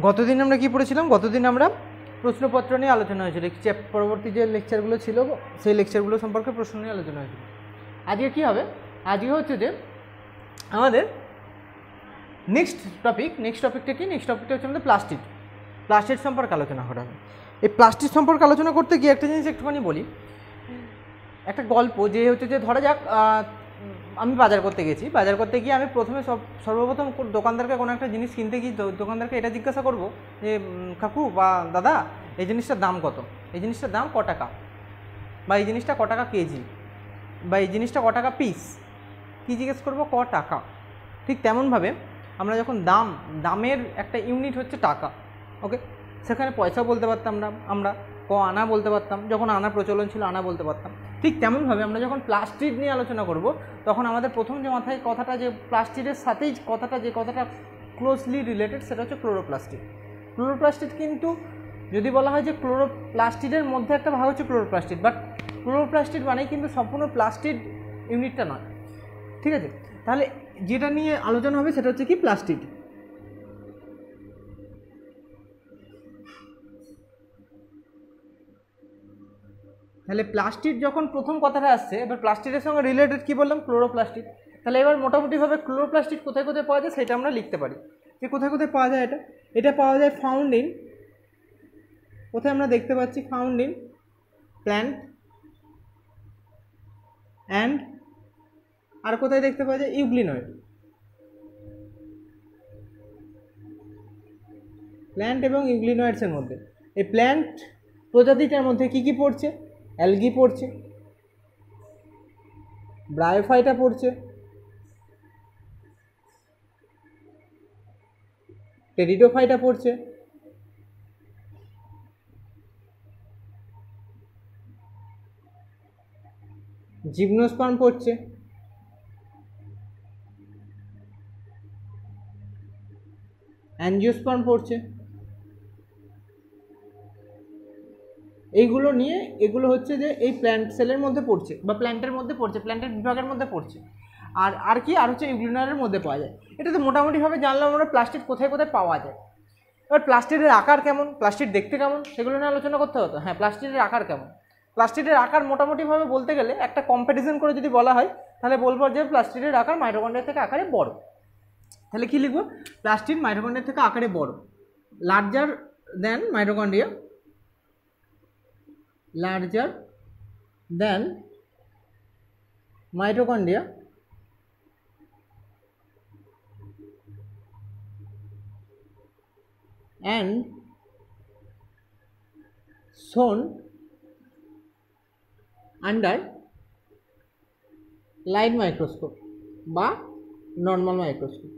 গতদিন আমরা কি পড়েছিলাম? গতদিন আমরা প্রশ্নপত্র নিয়ে আলোচনা হয়েছিল, পরবর্তী যে লেকচারগুলো ছিল সেই লেকচারগুলো সম্পর্কে প্রশ্ন নিয়ে আলোচনা হয়েছিল। আজকে কি হবে? আজকে হচ্ছে যে আমাদের নেক্সট টপিকটা কি? নেক্সট টপিকটা হচ্ছে আমাদের প্লাস্টিড সম্পর্কে আলোচনা করা হবে। এই প্লাস্টিড সম্পর্কে আলোচনা করতে গিয়ে একটা জিনিস একটুখানি বলি, একটা গল্প যে হচ্ছে যে ধরা যাক আমি বাজার করতে গেছি, বাজার করতে গিয়ে আমি প্রথমে সর্বপ্রথম দোকানদারকে কোনো একটা জিনিস কিনতে গিয়ে দোকানদারকে এটা জিজ্ঞাসা করব যে কাকু বা দাদা এই জিনিসটার দাম কত, এই জিনিসটার দাম ক টাকা, বা এই জিনিসটা ক টাকা কেজি, বা এই জিনিসটা ক টাকা পিস, কী জিজ্ঞেস করবো? ক টাকা। ঠিক তেমনভাবে আমরা যখন দামের একটা ইউনিট হচ্ছে টাকা, ওকে, সেখানে পয়সা বলতে পারতাম না, আমরা ক আনা বলতে পারতাম, যখন আনা প্রচলন ছিল আনা বলতে পারতাম। ঠিক তেমনভাবে আমরা যখন প্লাস্টিড নিয়ে আলোচনা করব তখন আমাদের প্রথম যে মাথায় কথাটা, যে প্লাস্টিডের সাথেই কথাটা ক্লোজলি রিলেটেড, সেটা হচ্ছে ক্লোরোপ্লাস্টিড। কিন্তু যদি বলা হয় যে ক্লোরোপ্লাস্টিডের মধ্যে একটা ভাগ হচ্ছে ক্লোরোপ্লাস্টিড, বাট ক্লোরোপ্লাস্টিড মানেই কিন্তু সম্পূর্ণ প্লাস্টিড ইউনিটটা নয়, ঠিক আছে? তাহলে যেটা নিয়ে আলোচনা হবে সেটা হচ্ছে কি? প্লাস্টিড। তাহলে প্লাস্টিড যখন প্রথম কথাটা আসছে, এবার প্লাস্টিকের সঙ্গে রিলেটেড কী বললাম? ক্লোরোপ্লাস্টিড। তাহলে এবার মোটামুটিভাবে ক্লোরোপ্লাস্টিড কোথায় কোথায় পাওয়া যায় সেটা আমরা লিখতে পারি, যে কোথায় কোথায় পাওয়া যায়। এটা পাওয়া যায় ফাউন্ড ইন, কোথায় আমরা দেখতে পাচ্ছি? ফাউন্ড ইন প্ল্যান্ট অ্যান্ড, আর কোথায় দেখতে পাওয়া যায়? ইউগ্লিনয়েড। প্ল্যান্ট এবং ইউগ্লিনয়েডসের মধ্যে, এই প্ল্যান্ট প্রজাতিটার মধ্যে কী কী পড়ছে? অ্যালগি পড়ছে, ব্রায়োফাইটা পড়ছে, টেরিডোফাইটা পড়ছে, জিমনোস্পার্ম পড়ছে, অ্যাঞ্জিওস্পার্ম পড়ছে। এইগুলো নিয়ে, এগুলো হচ্ছে যে এই প্ল্যান্ট সেলের মধ্যে পড়ছে, বা প্ল্যান্টের মধ্যে পড়ছে, প্ল্যান্টের বিভাগের মধ্যে পড়ছে। আর কি? আর হচ্ছে ইউগ্লিনয়েডের মধ্যে পাওয়া যায়। এটা তো মোটামুটিভাবে জানলাম আমরা প্লাস্টিড কোথায় কোথায় পাওয়া যায়। এবার প্লাস্টিডের আকার কেমন, প্লাস্টিড দেখতে কেমন, সেগুলো নিয়ে আলোচনা করতে হতো। হ্যাঁ, প্লাস্টিডের আকার কেমন? প্লাস্টিডের আকার মোটামুটিভাবে বলতে গেলে একটা কম্প্যারিজন করে যদি বলা হয় তাহলে বলবো যে প্লাস্টিডের আকার মাইটোকন্ড্রিয়া থেকে আকারে বড়। তাহলে কি লিখবো? প্লাস্টিড মাইটোকন্ড্রিয়া থেকে আকারে বড়, larger then mitochondria, larger than mitochondria and shown under light microscope বা normal microscope।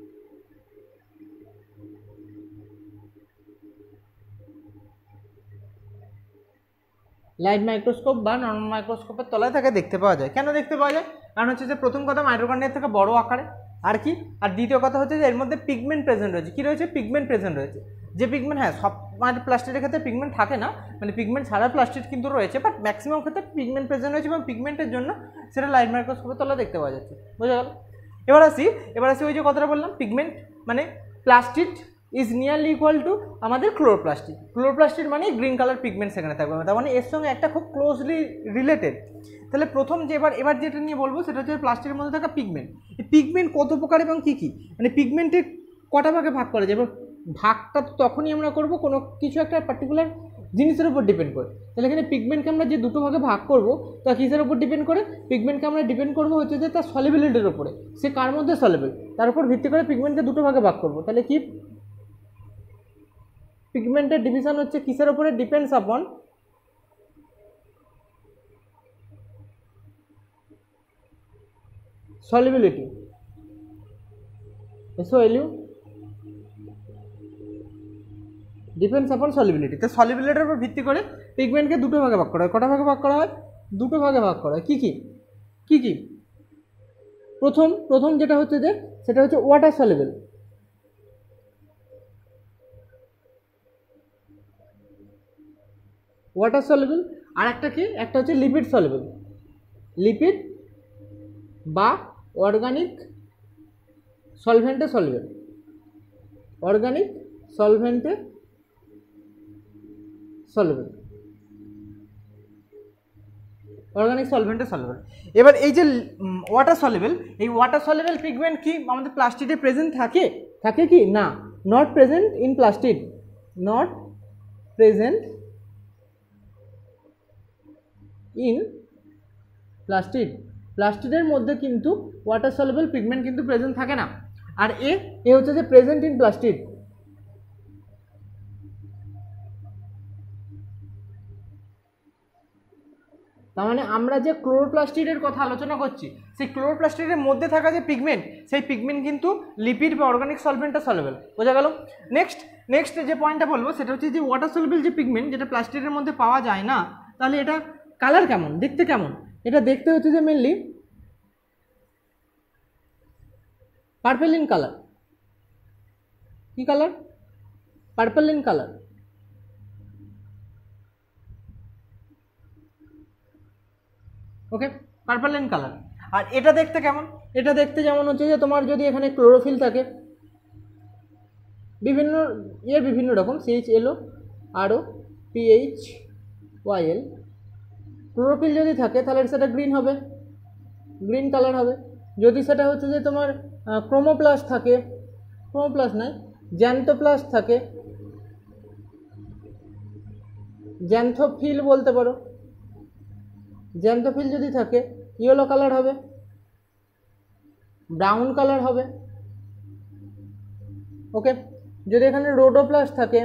লাইট মাইক্রোস্কোপ বা নর্মাল মাইক্রোস্কোপের তলায় তাকে দেখতে পাওয়া যায়। কেন দেখতে পাওয়া যায়? কারণ হচ্ছে যে প্রথম কথা মাইটোকন্ড্রিয়া থেকে বড় আকারে, আর কি, আর দ্বিতীয় কথা হচ্ছে যে এর মধ্যে পিগমেন্ট প্রেজেন্ট রয়েছে। কী রয়েছে? পিগমেন্ট প্রেজেন্ট রয়েছে। যে পিগমেন্ট, হ্যাঁ, সব প্লাস্টিকের ক্ষেত্রে পিগমেন্ট থাকে না, মানে পিগমেন্ট ছাড়া প্লাস্টিক কিন্তু রয়েছে, বাট ম্যাক্সিমাম ক্ষেত্রে পিগমেন্ট প্রেজেন্ট রয়েছে এবং পিগমেন্টের জন্য সেটা লাইট মাইক্রোস্কোপের তলায় দেখতে পাওয়া যাচ্ছে। বোঝা গেল? এবার আসি ওই যে কথাটা বললাম, পিগমেন্ট মানে plastid is nearly equal to আমাদের ক্লোরোপ্লাস্টিড মানে গ্রিন কালার পিগমেন্ট সেখানে থাকবে, তার মানে এর সঙ্গে একটা খুব ক্লোজলি রিলেটেড। তাহলে প্রথম যে এবার যেটা নিয়ে বলবো সেটা হচ্ছে প্লাস্টিকের মধ্যে থাকা পিগমেন্ট। এই পিগমেন্ট কত প্রকার এবং কী কী, মানে পিগমেন্টের কটা ভাগে ভাগ করা যায়, এবং ভাগটা তখনই আমরা করবো কোনো কিছু একটা পার্টিকুলার জিনিসের উপর ডিপেন্ড করে। তাহলে এখানে পিগমেন্টকে আমরা যে দুটো ভাগে ভাগ করবো তা কিসের উপর ডিপেন্ড করে? পিগমেন্টকে আমরা ডিপেন্ড করবো হচ্ছে যে তার সলিবিলিটির উপরে, সে কার মধ্যে সলিবল, তার উপর ভিত্তি করে পিগমেন্টকে দুটো ভাগে ভাগ করবো। তাহলে কি পিগমেন্টের ডিভিশন হচ্ছে কিসের উপরে? Depends upon solubility. SOLU depends upon solubility. তো সলিবিলিটির উপর ভিত্তি করে পিগমেন্টকে দুটো ভাগে ভাগ করা হয়। কটা ভাগে ভাগ করা হয়? দুটো ভাগে ভাগ করা হয়। কী কী? প্রথম যেটা হচ্ছে যে সেটা হচ্ছে ওয়াটার সলিবল, আর একটা কি? একটা হচ্ছে লিপিড সলিবল, লিপিড বা অর্গানিক সলভেন্টে সলিবল, অর্গানিক সলভেন্টে সলভেবল, অর্গানিক সলভেন্টে সলভেবল। এবার এই যে ওয়াটার সলেবল, এই ওয়াটার সলেবল পিগমেন্ট কি আমাদের প্লাস্টিডে প্রেজেন্ট থাকে? থাকে কি না, not present in plastid, not present in plastid. প্লাস্টিডের মধ্যে কিন্তু ওয়াটার সলেবল পিগমেন্ট কিন্তু প্রেজেন্ট থাকে না। আর এ হচ্ছে যে প্রেজেন্ট ইন প্লাস্টিড। তার মানে আমরা যে ক্লোরোপ্লাস্টিডের কথা আলোচনা করছি, সেই ক্লোরোপ্লাস্টিডের মধ্যে থাকা যে পিগমেন্ট, সেই পিগমেন্ট কিন্তু লিপিড বা অর্গানিক সলভেন্টে সলেবল। বোঝা গেল? নেক্সট যে পয়েন্টটা বলবো সেটা হচ্ছে যে ওয়াটার সলেবল যে পিগমেন্ট যেটা প্লাস্টিডের মধ্যে পাওয়া যায় না, তাহলে এটা কালার কেমন, দেখতে কেমন? এটা দেখতে হচ্ছে যে মেনলি পার্পল ইন কালার। কি colour? Purple in colour. Okay, purple in colour. আর এটা দেখতে কেমন? এটা দেখতে যেমন হচ্ছে যে তোমার যদি এখানে ক্লোরোফিল থাকে বিভিন্ন রকম, CHLO RO PHYL, ক্লোরোফিল যদি থাকে তাহলে সেটা গ্রিন হবে, গ্রিন কালার হবে। যদি সেটা হচ্ছে যে তোমার ক্রোমোপ্লাস্ট থাকে, ক্রোমোপ্লাস্ট নয় জ্যান্থোপ্লাস্ট থাকে, জ্যান্থোফিল বলতে পারো, জ্যান্থোফিল যদি থাকে ইয়েলো কালার হবে, ব্রাউন কালার হবে। ওকে, যদি এখানে রোডোপ্লাস্ট থাকে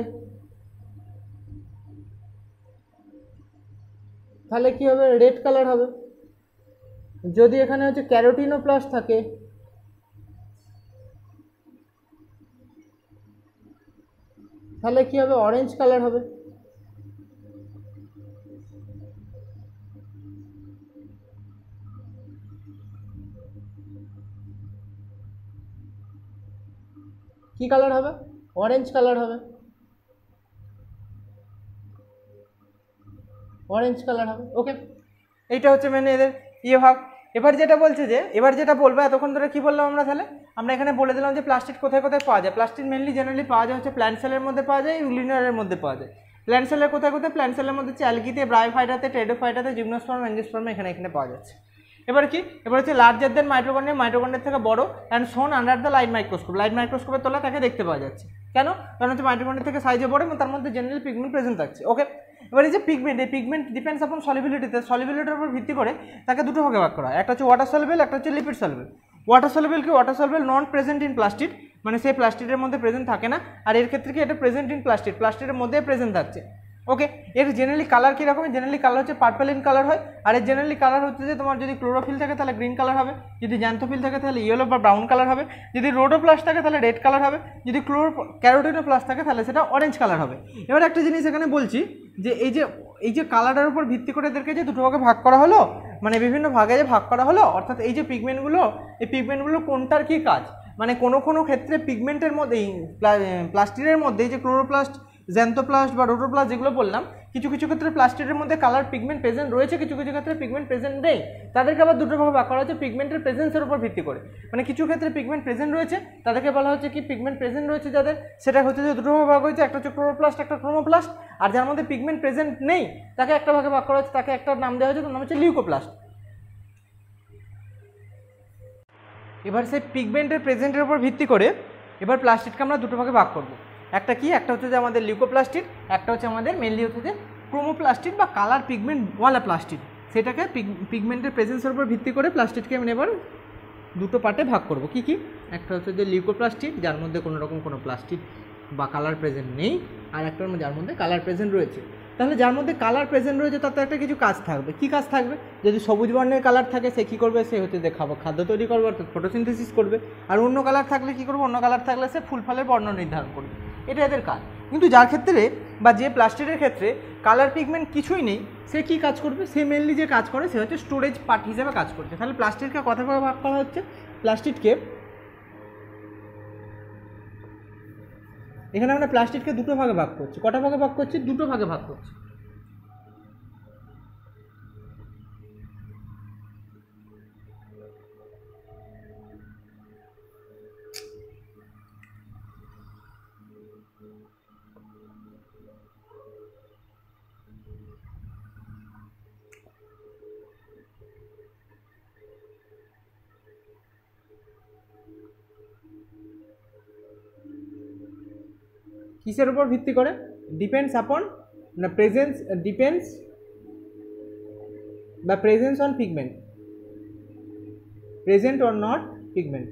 তাহলে কি হবে? রেড কালার হবে। যদি এখানে হচ্ছে ক্যারোটিনোপ্লাস্ট থাকে তাহলে কি হবে? অরেঞ্জ কালার হবে। কি কালার হবে? অরেঞ্জ কালার হবে, অরেঞ্জ কালার হবে। ওকে, এইটা হচ্ছে মানে এদের ভাগ। এবার যেটা বলছে যে এবার যেটা বলবো, এতক্ষণ ধরে কি বললাম আমরা? তাহলে আমরা এখানে বলে দিলাম যে প্লাস্টিড কোথায় কোথায় পাওয়া যায়। প্লাস্টিড মেনলি জেনারেলি পাওয়া যায় হচ্ছে প্ল্যান্ট সেলের মধ্যে পাওয়া যায়, ইউলিনারের মধ্যে পাওয়া যায়। প্ল্যান্ট সেলের কোথায় কোথায়? প্ল্যান্ট সেলের মধ্যে হচ্ছে অ্যালগিতে, ব্রায়োফাইটাতে, টেরিডোফাইটাতে, জিমনোস্পার্ম, অ্যাঞ্জিওস্পার্মে এখানে পাওয়া যাচ্ছে। এবার কি? এবার হচ্ছে লার্জার দেন মাইটোকন্ড্রিয়া, মাইটোকন্ড্রিয়ার থেকে বড় অ্যান্ড শোন under the light microscope. Light মাইক্রোস্কোপের তলা তাকে দেখতে পাওয়া যাচ্ছে। কেন? কারণ হচ্ছে মাইটোকন্ড্রিয়া থেকে সাইজে বড় এবং তার মধ্যে জেনারেল পিগমেন্ট প্রেজেন্ট থাকছে। ওকে, এবার এই যে পিগমেন্ট, এই পিগমেন্ট ডিপেন্ডস আপন সলিবিলিটিতে, সলিবিলিটির উপর ভিত্তি করে তাকে দুটো ভাগে ভাগ করা হয়। একটা হচ্ছে ওয়াটার সলিবল, একটা হচ্ছে লিপিড সলিবল। ওয়াটার সলিবল কি? Water soluble non present in plastid, মানে সেই প্লাস্টিডের মধ্যে প্রেজেন্ট থাকে না। আর এর ক্ষেত্রে কি? এটা প্রেজেন্ট ইন প্লাস্টিড, প্লাস্টিডের মধ্যে প্রেজেন্ট থাকছে। ওকে, এর জেনারেলি কালার কীরকম? জেনারেলি কালার হচ্ছে পার্পল ইন কালার হয়। আর এর জেনারেলি কালার হচ্ছে যে তোমার যদি ক্লোরোফিল থাকে তাহলে গ্রিন কালার হবে, যদি জ্যান্থোফিল থাকে তাহলে ইয়েলো বা ব্রাউন কালার হবে, যদি রোডোপ্লাস্ট থাকে তাহলে রেড কালার হবে, যদি ক্যারোটিনোপ্লাস্ট থাকে তাহলে সেটা অরেঞ্জ কালার হবে। এবার একটা জিনিস এখানে বলছি যে এই যে কালারের উপর ভিত্তি করে এদেরকে যে দুটো ভাগে ভাগ করা হলো, মানে বিভিন্ন ভাগে যে ভাগ করা হলো, অর্থাৎ এই যে পিগমেন্টগুলো, এই পিগমেন্টগুলো কোনটার কী কাজ? মানে কোনো ক্ষেত্রে পিগমেন্টের মধ্যে, প্লাস্টিডের মধ্যে এই যে ক্লোরোপ্লাস্ট, জ্যান্থোপ্লাস্ট বা রোডোপ্লাস্ট যেগুলো বললাম, কিছু ক্ষেত্রে প্লাস্টিডের মধ্যে কালার পিগমেন্ট প্রেজেন্ট রয়েছে, কিছু ক্ষেত্রে পিগমেন্ট প্রেজেন্ট নেই। তাদেরকে আবার দুটো ভাগে ভাগ করা হচ্ছে পিগমেন্টের প্রেজেন্সের উপর ভিত্তি করে। মানে কিছু ক্ষেত্রে পিগমেন্ট প্রেজেন্ট রয়েছে, তাদেরকে বলা হচ্ছে কি পিগমেন্ট প্রেজেন্ট রয়েছে যাদের, সেটা হচ্ছে যে দুটো ভাগে ভাগ হয়েছে, একটা হচ্ছে ক্লোরোপ্লাস্ট, একটা ক্রোমোপ্লাস্ট। আর যার মধ্যে পিগমেন্ট প্রেজেন্ট নেই তাকে একটা ভাগে ভাগ করা হচ্ছে, তাকে একটা নাম দেওয়া হয়েছে, তার নাম হচ্ছে লিউকোপ্লাস্ট। এবার সেই পিগমেন্টের প্রেজেন্টের উপর ভিত্তি করে এবার প্লাস্টিডকে আমরা দুটো ভাগে ভাগ করব। একটা কি? একটা হচ্ছে যে আমাদের লিউকোপ্লাস্টিড, একটা হচ্ছে আমাদের মেনলি হচ্ছে যে ক্রোমোপ্লাস্টিড বা কালার পিগমেন্টওয়ালা প্লাস্টিড। সেটাকে পিগমেন্টের প্রেজেন্সের উপর ভিত্তি করে প্লাস্টিডকে আমি এবার দুটো পার্টে ভাগ করব। কি কি? একটা হচ্ছে যে লিউকোপ্লাস্টিড, যার মধ্যে কোনো রকম কোনো প্লাস্টিড বা কালার প্রেজেন্ট নেই, আর একটা যার মধ্যে কালার প্রেজেন্ট রয়েছে। তাহলে যার মধ্যে কালার প্রেজেন্ট রয়েছে তার তো একটা কিছু কাজ থাকবে। কি কাজ থাকবে? যদি সবুজ বর্ণের কালার থাকে সে কী করবে? সে হচ্ছে যে খাদ্য তৈরি করবে, অর্থাৎ ফটোসিনথেসিস করবে। আর অন্য কালার থাকলে কী করবে? অন্য কালার থাকলে সে ফুল ফলের বর্ণ নির্ধারণ করবে। এটা এদের কাজ। কিন্তু যার ক্ষেত্রে বা যে প্লাস্টিডের ক্ষেত্রে কালার পিগমেন্ট কিছুই নেই, সে কী কাজ করবে? সে মেনলি যে কাজ করে সে হচ্ছে স্টোরেজ পার্ট হিসেবে কাজ করছে। তাহলে প্লাস্টিডকে কত ভাগে ভাগ করা হচ্ছে? প্লাস্টিডকে এখানে আমরা প্লাস্টিডকে দুটো ভাগে ভাগ করছি। কটা ভাগে ভাগ করছি? দুটো ভাগে ভাগ করছি। কিসের উপর ভিত্তি করে? ডিপেন্ডস আপন না প্রেজেন্স, ডিপেন্ডস বা presence on pigment, present or not pigment,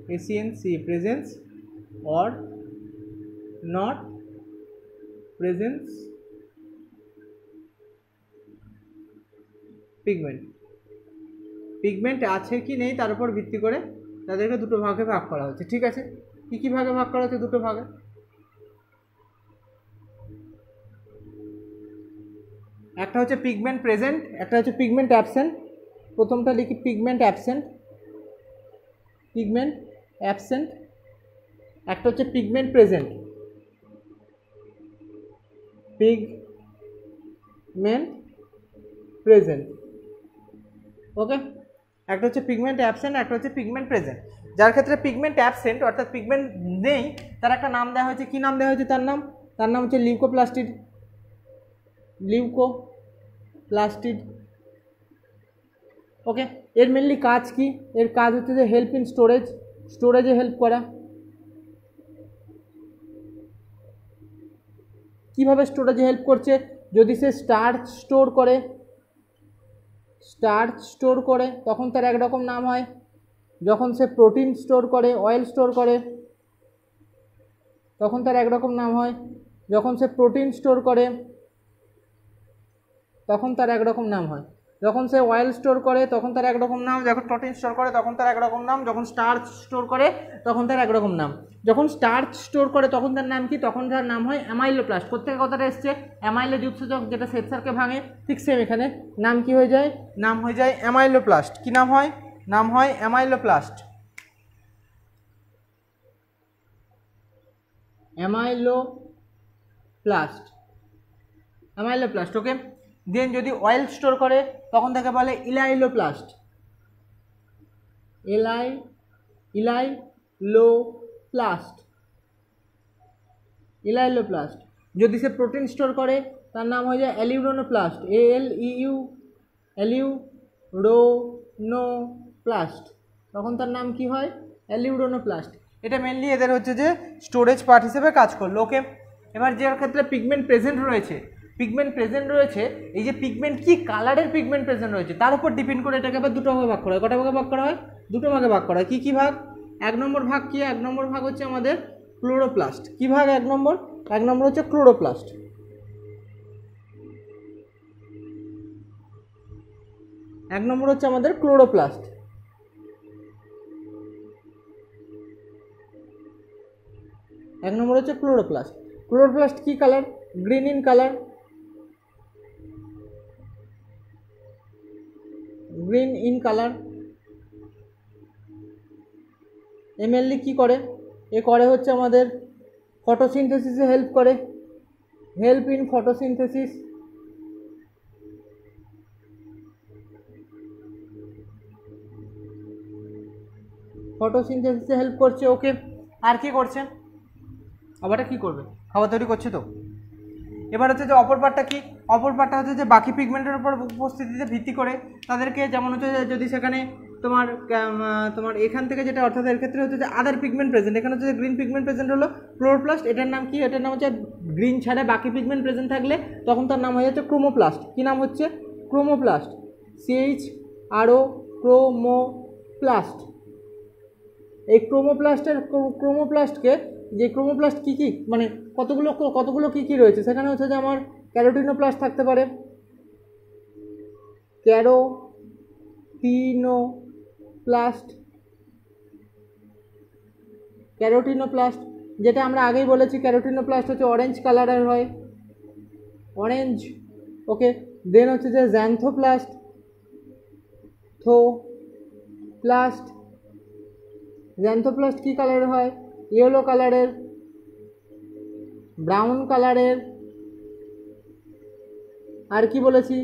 PRESENC, presence or not presence pigment, pigment আছে কি নেই তার উপর ভিত্তি করে তাদেরকে দুটো ভাগে ভাগ করা হচ্ছে। ঠিক আছে, কী কী ভাগে ভাগ করা হচ্ছে? দুটো ভাগে। একটা হচ্ছে পিগমেন্ট প্রেজেন্ট, একটা হচ্ছে পিগমেন্ট অ্যাবসেন্ট। প্রথমটা লিখি পিগমেন্ট অ্যাবসেন্ট, পিগমেন্ট অ্যাবসেন্ট। একটা হচ্ছে পিগমেন্ট প্রেজেন্ট, পিগমেন্ট প্রেজেন্ট। ওকে, একটা হচ্ছে পিগমেন্ট অ্যাবসেন্ট, একটা হচ্ছে পিগমেন্ট প্রেজেন্ট। যার ক্ষেত্রে পিগমেন্ট অ্যাবসেন্ট অর্থাৎ পিগমেন্ট নেই, তার একটা নাম দেওয়া হয়েছে। কি নাম দেওয়া হয়েছে তার নাম হচ্ছে লিউকোপ্লাস্টিড, লিউকোপ্লাস্টিড। ওকে, এর মেনলি কাজ কি? এর কাজ হচ্ছে যে হেল্প ইন স্টোরেজে হেল্প করা। কিভাবে স্টোরেজে হেল্প করছে? যদি সে স্টার্চ স্টোর করে তখন তার একরকম নাম হয়। যখন সে প্রোটিন স্টোর করে, অয়েল স্টোর করে, তখন তার একরকম নাম হয়। যখন সে প্রোটিন স্টোর করে তখন তার একরকম নাম হয়। যখন সে অয়েল স্টোর করে তখন তার একরকম নাম, যখন প্রোটিন স্টোর করে তখন তার একরকম নাম, যখন স্টার্চ স্টোর করে তখন তার একরকম নাম। যখন স্টার্চ স্টোর করে তখন তার নাম কি? তখন তার নাম হয় অ্যামাইলোপ্লাস্ট। কোথেকে কথাটা এসছে? অ্যামাইলেজ উৎসেচক যেটা শ্বেতসারকে ভাঙে, ঠিক সেম এখানে নাম কি হয়ে যায়? নাম হয়ে যায় অ্যামাইলোপ্লাস্ট। কি নাম হয়? নাম হয় অ্যামাইলোপ্লাস্ট, অ্যামাইলোপ্লাস্ট। ওকে, দেন যদি অয়েল স্টোর করে তখন তাকে বলে ইলাইলোপ্লাস্ট, ইলাইলোপ্লাস্ট। যদি সে প্রোটিন স্টোর করে তার নাম হয়ে যায় অ্যালিউরোনোপ্লাস্ট, অ্যালিউরোনোপ্লাস্ট। তখন তার নাম কি হয়? অ্যালিউরোনোপ্লাস্ট। এটা মেনলি এদের হচ্ছে যে স্টোরেজ পার্ট হিসেবে কাজ করলো। ওকে, এবার যার ক্ষেত্রে পিগমেন্ট প্রেজেন্ট রয়েছে, এই যে পিগমেন্ট কি কালারের পিগমেন্ট প্রেজেন্ট রয়েছে তার উপর ডিপেন্ড করে এটাকে আবার দুটো ভাগে ভাগ করা হয়। কটা ভাগে ভাগ করা হয়? দুটো ভাগে ভাগ করা হয়। কী কী ভাগ? এক নম্বর ভাগ কি? এক নম্বর ভাগ হচ্ছে আমাদের ক্লোরোপ্লাস্ট। কি ভাগ? এক নম্বর হচ্ছে ক্লোরোপ্লাস্ট। এক নম্বর হচ্ছে আমাদের ক্লোরোপ্লাস্ট। এক নম্বর হচ্ছে ক্লোরোপ্লাস্ট। ক্লোরোপ্লাস্ট কি colour? Green in colour, green in colour. Mainly কি করে? এ করে হচ্ছে আমাদের ফটোসিনথেসিসে হেল্প করে, হেল্প ইন ফটোসিনথেসিস। ফটোসিনথেসিসে হেল্প করছে। ওকে, আর কি করছে? আবারটা কি করবে? খাবার তৈরি করছে তো। এবার হচ্ছে যে অপর পার্টটা কি? অপর পার্টটা হচ্ছে যে বাকি পিগমেন্টের উপর উপস্থিতিতে ভিত্তি করে তাদেরকে, যেমন হচ্ছে যদি সেখানে তোমার এখান থেকে যেটা, অর্থাৎ এর ক্ষেত্রে হচ্ছে যে আদার পিগমেন্ট প্রেজেন্ট, এখানে হচ্ছে যে গ্রিন পিগমেন্ট প্রেজেন্ট হলো ক্লোরোপ্লাস্ট। এটার নাম কি? এটার নাম হচ্ছে গ্রিন ছাড়া বাকি পিগমেন্ট প্রেজেন্ট থাকলে তখন তার নাম হয়ে যাচ্ছে ক্রোমোপ্লাস্ট। কি নাম হচ্ছে? Chromoplast, CHRO, chromoplast. এই ক্রোমোপ্লাস্টকে, যে ক্রোমোপ্লাস্ট কী কী মানে কতগুলো কী রয়েছে সেখানে হচ্ছে যে আমার ক্যারোটিনোপ্লাস্ট থাকতে পারে, ক্যারোটিনোপ্লাস্ট, যেটা আমরা আগেই বলেছি ক্যারোটিনোপ্লাস্ট হচ্ছে অরেঞ্জ কালারের হয়, অরেঞ্জ। ওকে, দেন হচ্ছে যে জ্যান্থোপ্লাস্ট, জ্যান্থোপ্লাস্ট কী কালারের হয়? ইয়েলো কালারের, ব্রাউন কালারের। আর কি বলেছি?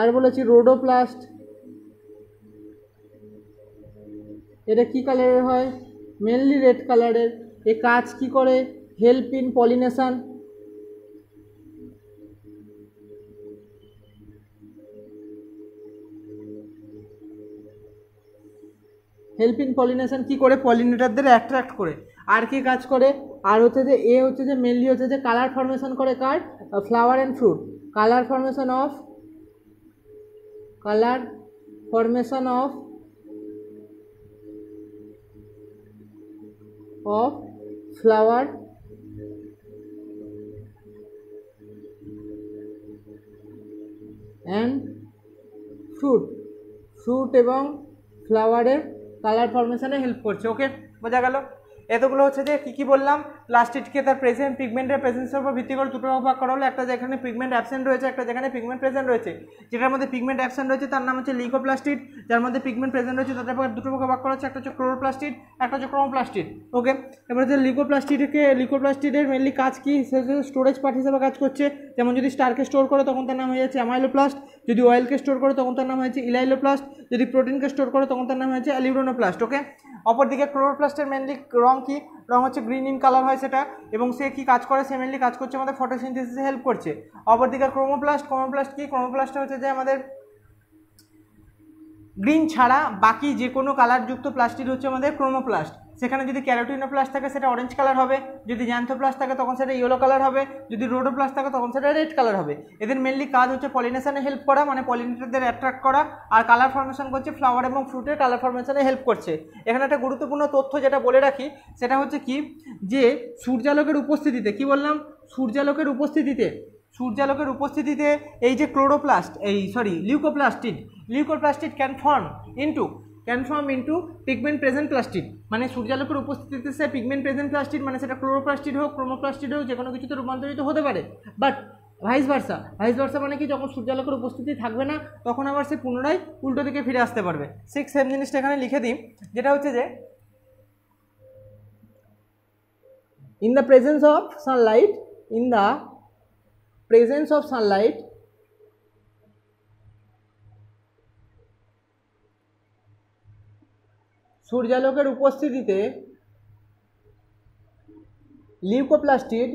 আর বলেছি রোডোপ্লাস্ট, এটা কি কালারের হয়? মেনলি রেড কালারের। এ কাজ কি করে? Help in pollination, help in pollination কি করে, পলিনেটারদের অ্যাট্রাক্ট করে। আর কি কাজ করে, আর হচ্ছে যে এ হচ্ছে যে মেনলি হচ্ছে যে কালার ফর্মেশন করে কার, flower and fruit, colour formation of flower and fruit এবং ফ্লাওয়ারের কালার ফর্মেশনে হেল্প করছে। ওকে, বোঝা গেল। এতগুলো হচ্ছে যে কী কী বললাম, প্লাস্টিডকে তার প্রেজেন্ট পিগমেন্টের প্রেজেন্সের উপর ভিত্তি করে দুটো ভাগ করা হলো, একটা যেখানে পিগমেন্ট অ্যাবসেন্ট রয়েছে, একটা যেখানে পিগমেন্ট প্রেজেন্ট রয়েছে। যেটার মধ্যে পিগমেন্ট অ্যাবসেন্ট রয়েছে তার নাম হচ্ছে লিউকোপ্লাস্টিড, যার মধ্যে পিগমেন্ট প্রেজেন্ট রয়েছে তাদের দুটো ভাগ করা হচ্ছে, একটা হচ্ছে ক্লোরোপ্লাস্টিড, একটা হচ্ছে ক্রোমোপ্লাস্টিড। ওকে, এবার হচ্ছে লিউকোপ্লাস্টিডের মেনলি কাজ কি, সে স্টোরেজ পার্ট হিসেবে কাজ করছে। যেমন যদি স্টারকে স্টোর করে তখন তার নাম হয়ে যাচ্ছে অ্যামাইলোপ্লাস্ট, যদি অয়েলকে স্টোর করে তখন তার নাম হয়েছে ইলাইলোপ্লাস্ট, যদি প্রোটিনকে স্টোর করে তখন তার নাম হয়েছে অ্যালিউরোনোপ্লাস্ট। ওকে, অপরদিকে ক্লোরোপ্লাস্টের মেনলি রং কি, রং হচ্ছে গ্রিন ইন কালার হয় সেটা, এবং সে কি কাজ করে, সে মেনলি কাজ করছে আমাদের ফটোসিনথেসিসে হেল্প করছে। অপরদিকে ক্রোমোপ্লাস্ট কি, ক্রোমোপ্লাস্ট হচ্ছে যে আমাদের গ্রিন ছাড়া বাকি যে কোনো কালারযুক্ত প্লাস্টিড হচ্ছে আমাদের ক্রোমোপ্লাস্ট। সেখানে যদি ক্যারোটিনোপ্লাস্ট থাকে সেটা অরেঞ্জ কালার হবে, যদি জ্যান্থোপ্লাস্ট থাকে তখন সেটা ইয়েলো কালার হবে, যদি রোডোপ্লাস্ট থাকে তখন সেটা রেড কালার হবে। এদের মেনলি কাজ হচ্ছে পলিনেশনে হেল্প করা, মানে পলিনেটরদের অ্যাট্রাক্ট করা, আর কালার ফর্মেশন করছে ফ্লাওয়ার এবং ফ্রুটের কালার ফর্মেশনে হেল্প করছে। এখানে একটা গুরুত্বপূর্ণ তথ্য যেটা বলে রাখি সেটা হচ্ছে কি, যে সূর্যালোকের উপস্থিতিতে, কি বললাম, সূর্যালোকের উপস্থিতিতে এই যে leucoplastid can form into pigment present plastid, মানে সূর্যালোকের উপস্থিতিতে সে পিগমেন্ট প্রেজেন্ট প্লাস্টিড, মানে সেটা ক্লোরোপ্লাস্টিড হোক ক্রোমোপ্লাস্টিড হোক যে কোনো কিছুতে রূপান্তরিত হতে পারে। বাট ভাইস ভার্সা মানে কি, যখন সূর্যালোকের উপস্থিতি থাকবে না তখন আবার সে পুনরায় উল্টো দিকে ফিরে আসতে পারবে। সেম জিনিসটা এখানে লিখে দিই, যেটা হচ্ছে যে in the presence of sunlight সূর্যালোকের উপস্থিতিতে leucoplastid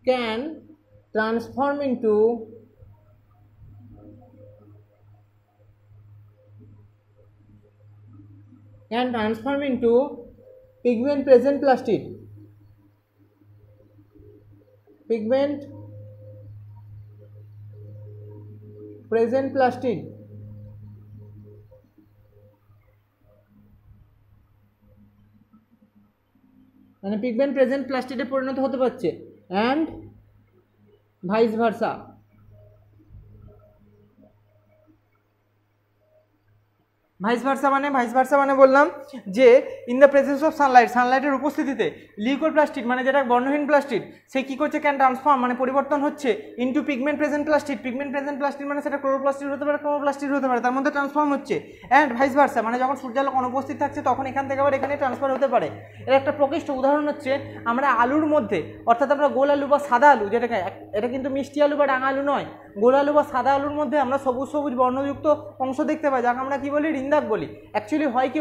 can transform into pigment present plastid, মানে পিগমেন্ট প্রেজেন্ট প্লাস্টিডে পরিণত হতে পারছে, and vice versa. Vice versa মানে বললাম যে ইন দ্য প্রেজেন্স অফ সানলাইটের উপস্থিতিতে লিউকোপ্লাস্টিড মানে যেটা বর্ণহীন প্লাস্টিড, সে কী করছে, ক্যান ট্রান্সফর্ম মানে পরিবর্তন হচ্ছে ইনটু পিগমেন্ট প্রেজেন্ট প্লাস্টিড মানে সেটা ক্লোরোপ্লাস্টিড হতে পারে ক্রোমোপ্লাস্টিড হতে পারে, তার মধ্যে ট্রান্সফর্ম হচ্ছে। অ্যান্ড ভাইস ভার্সা মানে যখন সূর্যালোক অনুপস্থিত থাকছে তখন এখান থেকে আবার এখানে ট্রান্সফার হতে পারে। এর একটা প্রকৃষ্ট উদাহরণ হচ্ছে আমরা আলুর মধ্যে, অর্থাৎ আমরা গোল আলু বা সাদা আলু, যেটাকে এটা কিন্তু মিষ্টি আলু বা ডাঙা আলু নয়, গোল আলু বা সাদা আলুর মধ্যে আমরা সবুজ বর্ণযুক্ত অংশ দেখতে পাই, যাকে আমরা কি বলি, রিন্দাক বলি। অ্যাকচুয়ালি হয় কি,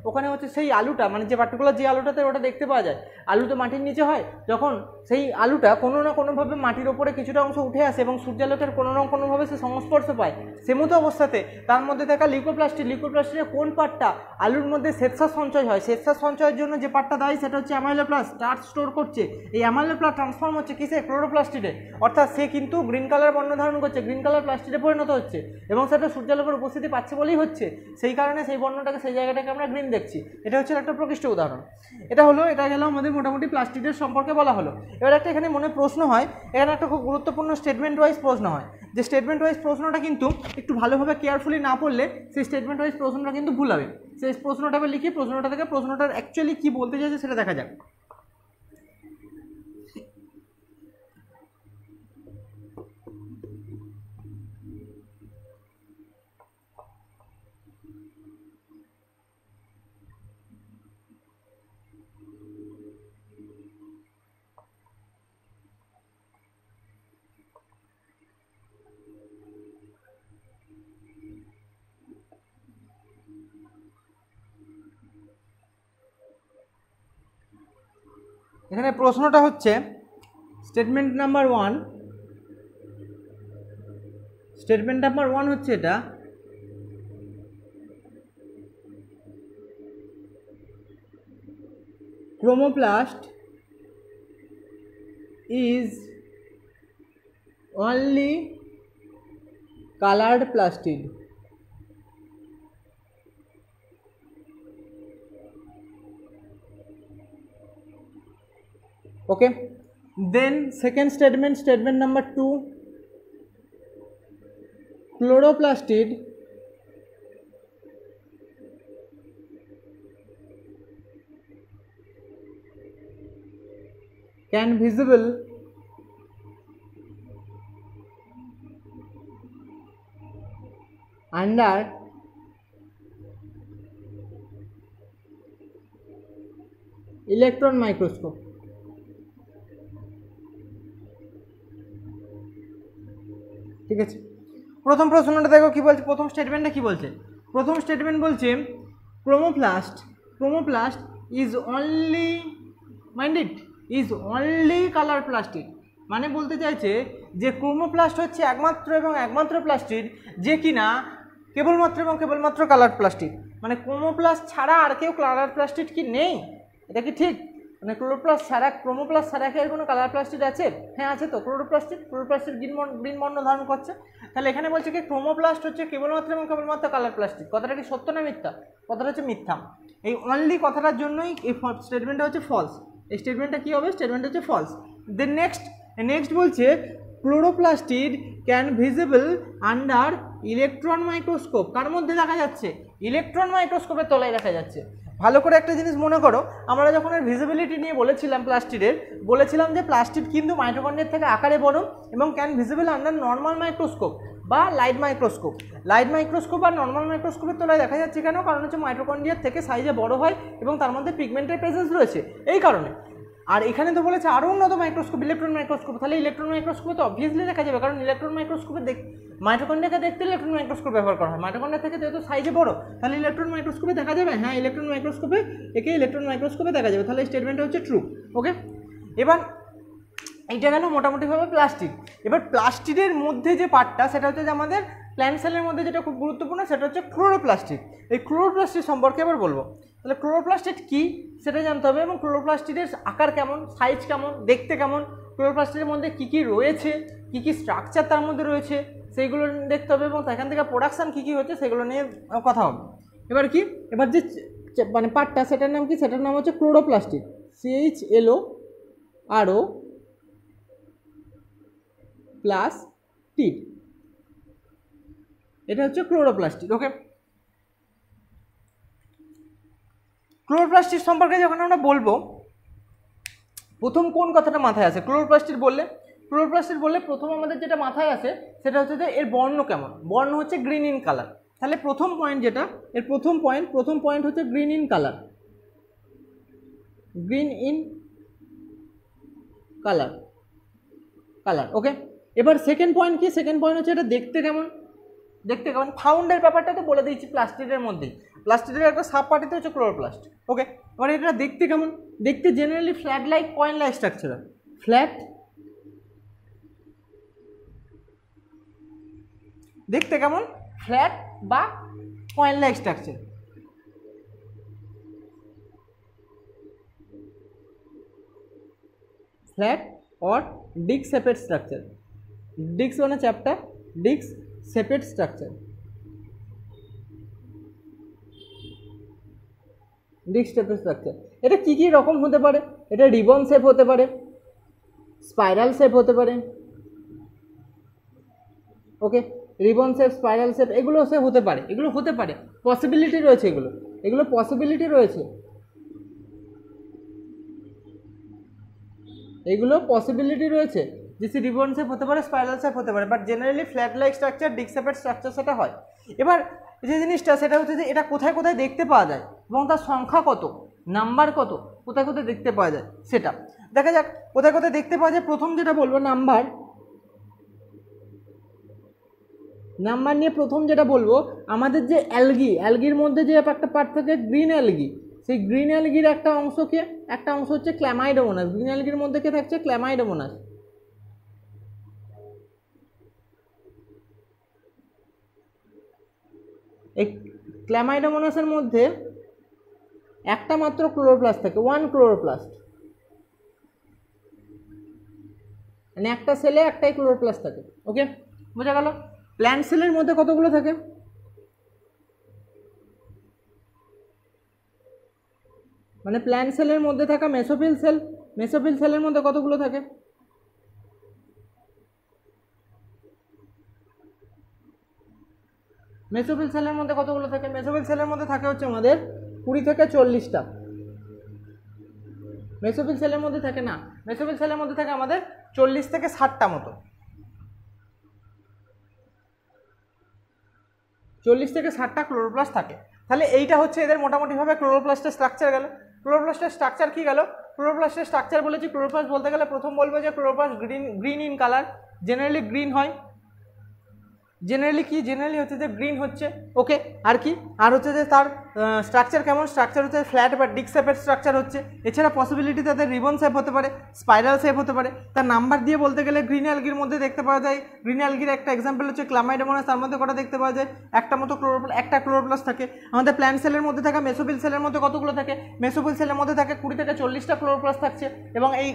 ওখানে হচ্ছে সেই আলুটা, মানে যে পার্টিকুলার যে আলুটাতে ওটা দেখতে পাওয়া যায়, আলু তো মাটির নিচে হয়, যখন সেই আলুটা কোনো না কোনোভাবে মাটির ওপরে কিছুটা অংশ উঠে আসে এবং সূর্যালোকের কোনো না কোনোভাবে সে সংস্পর্শ পায়, সেমতো অবস্থাতে তার মধ্যে থাকা লিউকোপ্লাস্টিডের কোন পার্টটা আলুর মধ্যে শ্বেতসার সঞ্চয় হয়, শ্বেতসার সঞ্চয়ের জন্য যে পার্টটা দায়ী সেটা হচ্ছে অ্যামাইলোপ্লাস্ট, স্টার্চ স্টোর করছে। এই অ্যামাইলোপ্লাস্ট ট্রান্সফর্ম হচ্ছে কিসে, ক্লোরোপ্লাস্টিডে, অর্থাৎ সে কিন্তু গ্রিন কালার বর্ণ ধারণ করছে, গ্রিন কালার প্লাস্টিডে পরিণত হচ্ছে, এবং সেটা সূর্যালোকের উপস্থিতি পাচ্ছে বলেই হচ্ছে, সেই কারণে সেই বর্ণটাকে, সেই জায়গাটাকে আমরা গ্রিন দেখছি। এটা হচ্ছে একটা প্রকৃষ্ট উদাহরণ। এটা গেল আমাদের মোটামুটি প্লাস্টিডের সম্পর্কে বলা হলো। এবার একটা এখানে মনে প্রশ্ন হয়, এখানে একটা খুব গুরুত্বপূর্ণ স্টেটমেন্ট ওয়াইজ প্রশ্ন হয়, যে স্টেটমেন্ট ওয়াইজ প্রশ্নটা কিন্তু একটু ভালোভাবে কেয়ারফুলি না পড়লে সেই স্টেটমেন্ট ওয়াইজ প্রশ্নটা কিন্তু ভুল হবে। সেই প্রশ্নটা লিখি, প্রশ্নটার অ্যাকচুয়ালি কী বলতে চাইছে সেটা দেখা যাক। এখানে প্রশ্নটা হচ্ছে স্টেটমেন্ট নাম্বার 1, স্টেটমেন্ট নাম্বার 1 হচ্ছে এটা, chromoplast is only colored plastid. Okay, then second statement, statement number 2, chloroplastid can visible under electron microscope. ঠিক আছে, প্রথম প্রশ্নটা দেখো কি বলছে, প্রথম স্টেটমেন্টটা কি বলছে। প্রথম স্টেটমেন্ট বলছে chromoplast is only minded is only colour plastic, মানে বলতে চাইছে যে ক্রোমোপ্লাস্ট হচ্ছে একমাত্র এবং একমাত্র প্লাস্টিক যে কিনা কেবলমাত্র এবং কেবলমাত্র কালার প্লাস্টিক, মানে ক্রোমোপ্লাস্ট ছাড়া আর কেউ কালার প্লাস্টিক কি নেই? এটা কি ঠিক? মানে ক্লোরোপ্লাস্ট ছাড়া কি আর কোনো কালার প্লাস্টিক আছে? হ্যাঁ আছে তো, ক্লোরোপ্লাস্টিক গ্রিন বর্ণ ধারণ করছে। তাহলে এখানে বলছে কি ক্রোমোপ্লাস্ট হচ্ছে কেবলমাত্র এবং কেবলমাত্র কালার প্লাস্টিক। কথাটা কি সত্য না মিথ্যা? কথাটা হচ্ছে মিথ্যা। এই অনলি কথাটার জন্যই এই স্টেটমেন্টটা হচ্ছে ফলস। এই স্টেটমেন্টটা কী হবে? স্টেটমেন্টটা হচ্ছে ফলস। দেন নেক্সট বলছে chloroplastid can visible under electron microscope. কার মধ্যে দেখা যাচ্ছে? ইলেকট্রন মাইক্রোস্কোপের তলায় দেখা যাচ্ছে। ভালো করে একটা জিনিস মনে করো, আমরা যখন এর ভিজিবিলিটি নিয়ে বলেছিলাম বলেছিলাম যে প্লাস্টিড কিন্তু মাইটোকন্ড্রিয়ার থেকে আকারে বড় এবং can visible under normal microscope বা লাইট মাইক্রোস্কোপ আর নর্মাল মাইক্রোস্কোপের তলায় দেখা যাচ্ছে কেন? কারণ হচ্ছে মাইটোকন্ড্রিয়ার থেকে সাইজে বড় হয় এবং তার মধ্যে পিগমেন্টের প্রেজেন্স রয়েছে, এই কারণে। আর এখানে তো বলেছে আরও উন্নত মাইক্রোস্কোপ, ইলেকট্রন মাইক্রোস্কোপ। তাহলে ইলেকট্রন মাইক্রোস্কোপে তো অবভিয়াসলি দেখা যাবে, কারণ ইলেকট্রন মাইক্রোস্কোপে মাইটোকন্ড্রিয়াকে দেখতে ইলেকট্রন মাইক্রোস্কোপ ব্যবহার করা হয়। মাইটোকন্ড্রিয়া থেকে যেহেতু সাইজে বড়, তাহলে ইলেকট্রন মাইক্রোস্কোপে দেখা যাবে। হ্যাঁ, ইলেকট্রন মাইক্রোস্কোপে দেখা যাবে। তাহলে স্টেটমেন্টটা হচ্ছে ট্রু। ওকে, এবার এইটা গেল মোটামুটিভাবে প্লাস্টিক। এবার প্লাস্টিকের মধ্যে যে পার্টটা, সেটা হচ্ছে যে আমাদের প্ল্যান্ট সেলের মধ্যে যেটা খুব গুরুত্বপূর্ণ, সেটা হচ্ছে ক্লোরোপ্লাস্টিক। এই ক্লোরোপ্লাস্টিক সম্পর্কে এবার বলবো। তাহলে ক্লোরোপ্লাস্টিক কী সেটা জানতে হবে, এবং ক্লোরোপ্লাস্টিকের আকার কেমন, সাইজ কেমন, দেখতে কেমন, ক্লোরোপ্লাস্টিকের মধ্যে কী কী রয়েছে, কী কী স্ট্রাকচার তার মধ্যে রয়েছে সেইগুলো দেখতে হবে, এবং সেখান থেকে প্রোডাকশান কী কী হচ্ছে সেগুলো নিয়ে কথা হবে। এবার যে মানে পার্টটা, সেটার নাম কি? সেটার নাম হচ্ছে ক্লোরোপ্লাস্টিক, CHLORO প্লাস্টিক। এটা হচ্ছে ক্লোরোপ্লাস্টিক। ওকে, ক্লোরোপ্লাস্টিক সম্পর্কে যখন আমরা বলবো, প্রথম কোন কথাটা মাথায় আসে? ক্লোরোপ্লাস্টিক বললে প্রথম আমাদের যেটা মাথায় আসে সেটা হচ্ছে যে এর বর্ণ কেমন। বর্ণ হচ্ছে গ্রিন ইন কালার। তাহলে প্রথম পয়েন্ট যেটা, এর প্রথম পয়েন্ট হচ্ছে গ্রিন ইন কালার। ওকে, এবার সেকেন্ড পয়েন্ট কি? সেকেন্ড পয়েন্ট হচ্ছে এটা দেখতে কেমন। ফাউন্ডের ব্যাপারটা তো বলে দিয়েছি প্লাস্টিকের মধ্যেই। প্লাস্টিকের একটা সাব পার্টিতে হচ্ছে ক্লোরোপ্লাস্ট। ওকে, এবার এটা দেখতে কেমন? দেখতে generally flat like coin like structure. দেখতে কেমন? ফ্ল্যাট বা coin like structure. Flat or disc shaped structure. disc মানে চ্যাপ্টার, disc shaped structure. এটা কি রকম হতে পারে? এটা রিবন শেপ হতে পারে, স্পাইরাল শেপ হতে পারে। ওকে, রিবন শেপ, স্পাইরাল শেপ, এগুলো শেপ হতে পারে, পসিবিলিটি রয়েছে, এগুলো পসিবিলিটি রয়েছে, যে রিবন শেপ হতে পারে, স্পাইরাল শেপ হতে পারে, but generally flat like structure, disc শেপের স্ট্রাকচার সেটা হয়। এবার যে জিনিসটা সেটা হচ্ছে যে এটা কোথায় কোথায় দেখতে পাওয়া যায় এবং তার সংখ্যা কত, নাম্বার কত, কোথায় কোথায় দেখতে পাওয়া যায় সেটা দেখা যাক। কোথায় কোথায় দেখতে পাওয়া যায়, প্রথম যেটা বলবো নাম্বার নিয়ে প্রথম যেটা বলবো, আমাদের যে অ্যালগির মধ্যে যে একটা পার্ট থাকে গ্রিন অ্যালগি, সেই গ্রিন অ্যালগির একটা অংশ হচ্ছে ক্ল্যামাইডোমোনাস। গ্রিন অ্যালগির মধ্যে কে থাকছে? ক্ল্যামাইডোমোনাস। এই ক্ল্যামাইডোমোনাসের মধ্যে একটা মাত্র ক্লোরোপ্লাস্ট থাকে, 1 ক্লোরোপ্লাস্ট, মানে একটা সেলে একটাই ক্লোরোপ্লাস্ট থাকে। ওকে, বোঝা গেল? প্ল্যান্ট সেলের মধ্যে কতগুলো থাকে? মানে প্ল্যান্ট সেলের মধ্যে থাকা মেসোফিল সেল, মেসোফিল সেলের মধ্যে কতগুলো থাকে? মেসোফিল সেলের মধ্যে কতগুলো থাকে? মেসোফিল সেলের মধ্যে থাকে হচ্ছে আমাদের 20 থেকে 40টা। মেসোফিল সেলের মধ্যে থাকে না, মেসোফিল সেলের মধ্যে থাকে আমাদের 40 থেকে 60টা মতো, 40 থেকে 60টা ক্লোরোপ্লাস্ট থাকে। তাহলে এইটা হচ্ছে এদের মোটামুটিভাবে ক্লোরোপ্লাস্টের স্ট্রাকচার গেল। ক্লোরোপ্লাস্টের স্ট্রাকচার কি গেল? ক্লোরোপ্লাস্টের স্ট্রাকচার বলেছি, ক্লোরোপ্লাস্ট বলতে গেলে প্রথম বলবো যে chloroplast green in colour, generally green হয়। জেনারেলি কি? জেনারেলি হচ্ছে যে গ্রিন হচ্ছে। ওকে, আর কি? আর হচ্ছে যে তার স্ট্রাকচার কেমন? স্ট্রাকচার হচ্ছে ফ্ল্যাট বা ডিক শেপের স্ট্রাকচার হচ্ছে। এছাড়া পসিবিলিটি তাদের রিবন শেপ হতে পারে, স্পাইরাল শেপ হতে পারে। তার নাম্বার দিয়ে বলতে গেলে গ্রিন অ্যালগির মধ্যে দেখতে পাওয়া যায়, গ্রিন অ্যালগির একটা এক্সাম্পল হচ্ছে ক্লামাইডোমোনাস, তার মধ্যে কটা দেখতে পাওয়া যায়? একটা মতো একটা ক্লোরোপ্লাস্ট থাকে। আমাদের প্ল্যান্ট সেলের মধ্যে থাকা মেসোফিল সেলের মধ্যে কতগুলো থাকে? মেসোফিল সেলের মধ্যে থাকে 20 থেকে 40টা ক্লোরোপ্লাস্ট থাকছে। এবং এই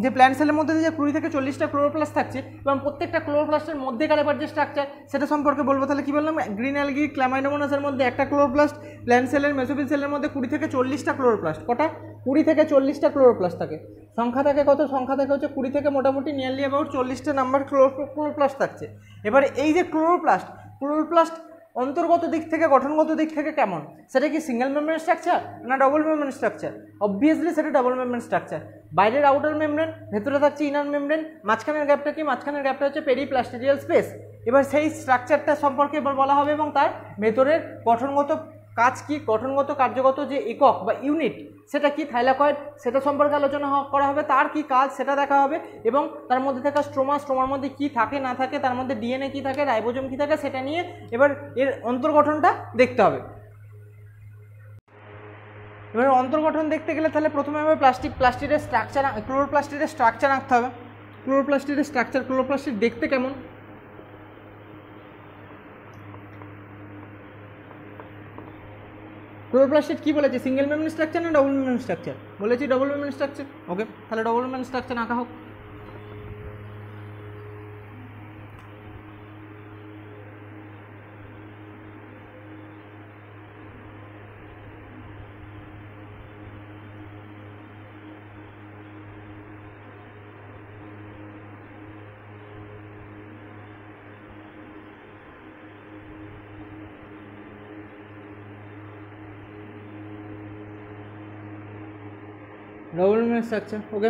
যে প্ল্যান্ট সেলের মধ্যে যে 20 থেকে 40টা ক্লোরোপ্লাস্ট থাকছে এবং প্রত্যেকটা ক্লোরোপ্লাস্টের মধ্যেকার এবার যে স্ট্রাকচার সেটা সম্পর্কে বলবো। তাহলে কি বললাম? গ্রিন অ্যালগি ক্ল্যামাইডোমোনাসের মধ্যে একটা ক্লোরোপ্লাস্ট, প্ল্যান্ট সেলের মেসোফিল সেলের মধ্যে 20 থেকে 40টা ক্লোরোপ্লাস্ট। কটা? 20 থেকে 40টা ক্লোরোপ্লাস্ট থাকে। সংখ্যা থাকে কত? সংখ্যা থাকে হচ্ছে 20 থেকে মোটামুটি নিয়ারলি অ্যাবাউট 40টা নাম্বার ক্লোরোপ্লাস্ট থাকছে। এবারে এই যে ক্লোরোপ্লাস্ট অন্তর্গত দিক থেকে, গঠনগত দিক থেকে কেমন? সেটা কি সিঙ্গেল মেমব্রেন স্ট্রাকচার না ডবল মেমব্রেন স্ট্রাকচার? অবভিয়াসলি সেটা ডবল মেমব্রেন স্ট্রাকচার। বাইরের আউটার মেমব্রেন, ভেতরে থাকছে ইনার মেমব্রেন, মাঝখানের গ্যাপটা কি? মাঝখানের গ্যাপটা হচ্ছে পেরিপ্লাস্টিডিয়াল স্পেস। এবার সেই স্ট্রাকচারটা সম্পর্কে এবার বলা হবে এবং তার ভেতরের গঠনগত কাজ কি, গঠনগত কার্যগত যে একক বা ইউনিট সেটা কি, থাইলাকয়েড, সেটা সম্পর্কে আলোচনা করা হবে। তার কি কাজ সেটা দেখা হবে এবং তার মধ্যে থাকা স্ট্রোমার মধ্যে কি থাকে না থাকে, তার মধ্যে ডিএনএ কি থাকে, রাইবোজোম কি থাকে, সেটা নিয়ে এবার এর অন্তর্গঠনটা দেখতে হবে। এবার অন্তর্গঠন দেখতে গেলে তাহলে প্রথমে আমরা প্লাস্টিডের স্ট্রাকচার, ক্লোরোপ্লাস্টিডের স্ট্রাকচার আঁকতে হবে। ক্লোরোপ্লাস্টিডের স্ট্রাকচার, ক্লোরোপ্লাস্টিড দেখতে কেমন? ক্লোরোপ্লাস্টিড কি বলেছে? সিঙ্গেল মেমব্রেন স্ট্রাকচার না ডবল মেমব্রেন স্ট্রাকচার? বলেছি ডবল মেমব্রেন স্ট্রাকচার। ওকে, তাহলে ডবল মেমব্রেন স্ট্রাকচার আঁকা হোক। Double membrane structure. ওকে,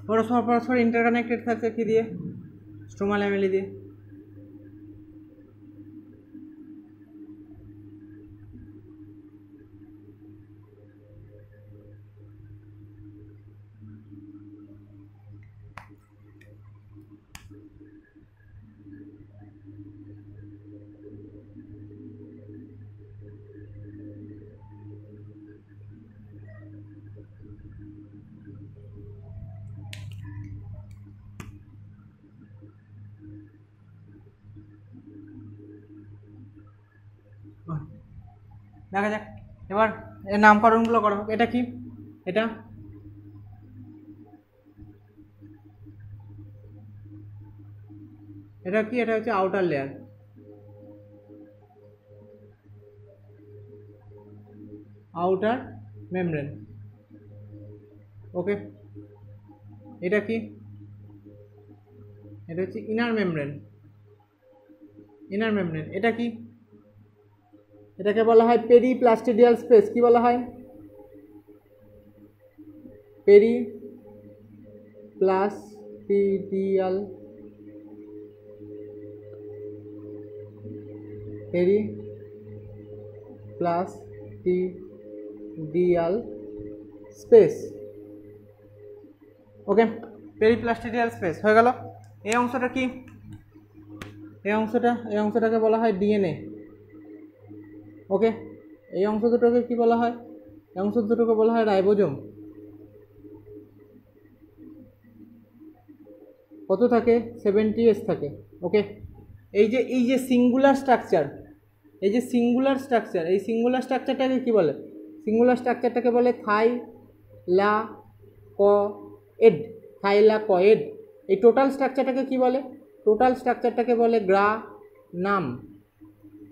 পরস্পর ইন্টারকানেক্টেড থাকছে কি দিয়ে? স্ট্রোমা ল্যামেলি দিয়ে। দেখা যাক এবার এর নামকরণগুলো করা হোক। এটা কি? এটা এটা কি? এটা হচ্ছে আউটার লেয়ার, আউটার মেমব্রেন। ওকে, এটা কি? এটা হচ্ছে ইনার মেমব্রেন। ইনার মেমব্রেন এটা কি? এটাকে বলা হয় পেরিপ্লাস্টিডিয়াল স্পেস। কি বলা হয়? পেরিপ্লাস্টিডিয়াল স্পেস। ওকে, পেরিপ্লাস্টিডিয়াল স্পেস হয়ে গেল। এই অংশটা কি? এই অংশটাকে বলা হয় ডিএনএ। ওকে, এই অংশ দুটোকে কি বলা হয়? এই অংশ দুটোকে বলা হয় রাইবোজোম। কত থাকে? 70s থাকে। ওকে, এই যে সিঙ্গুলার স্ট্রাকচার, এই সিঙ্গুলার স্ট্রাকচারটাকে কি বলে? সিঙ্গুলার স্ট্রাকচারটাকে বলে থাইলাকয়েড। থাইলাকয়েড। এই টোটাল স্ট্রাকচারটাকে কি বলে? টোটাল স্ট্রাকচারটাকে বলে গ্রানাম।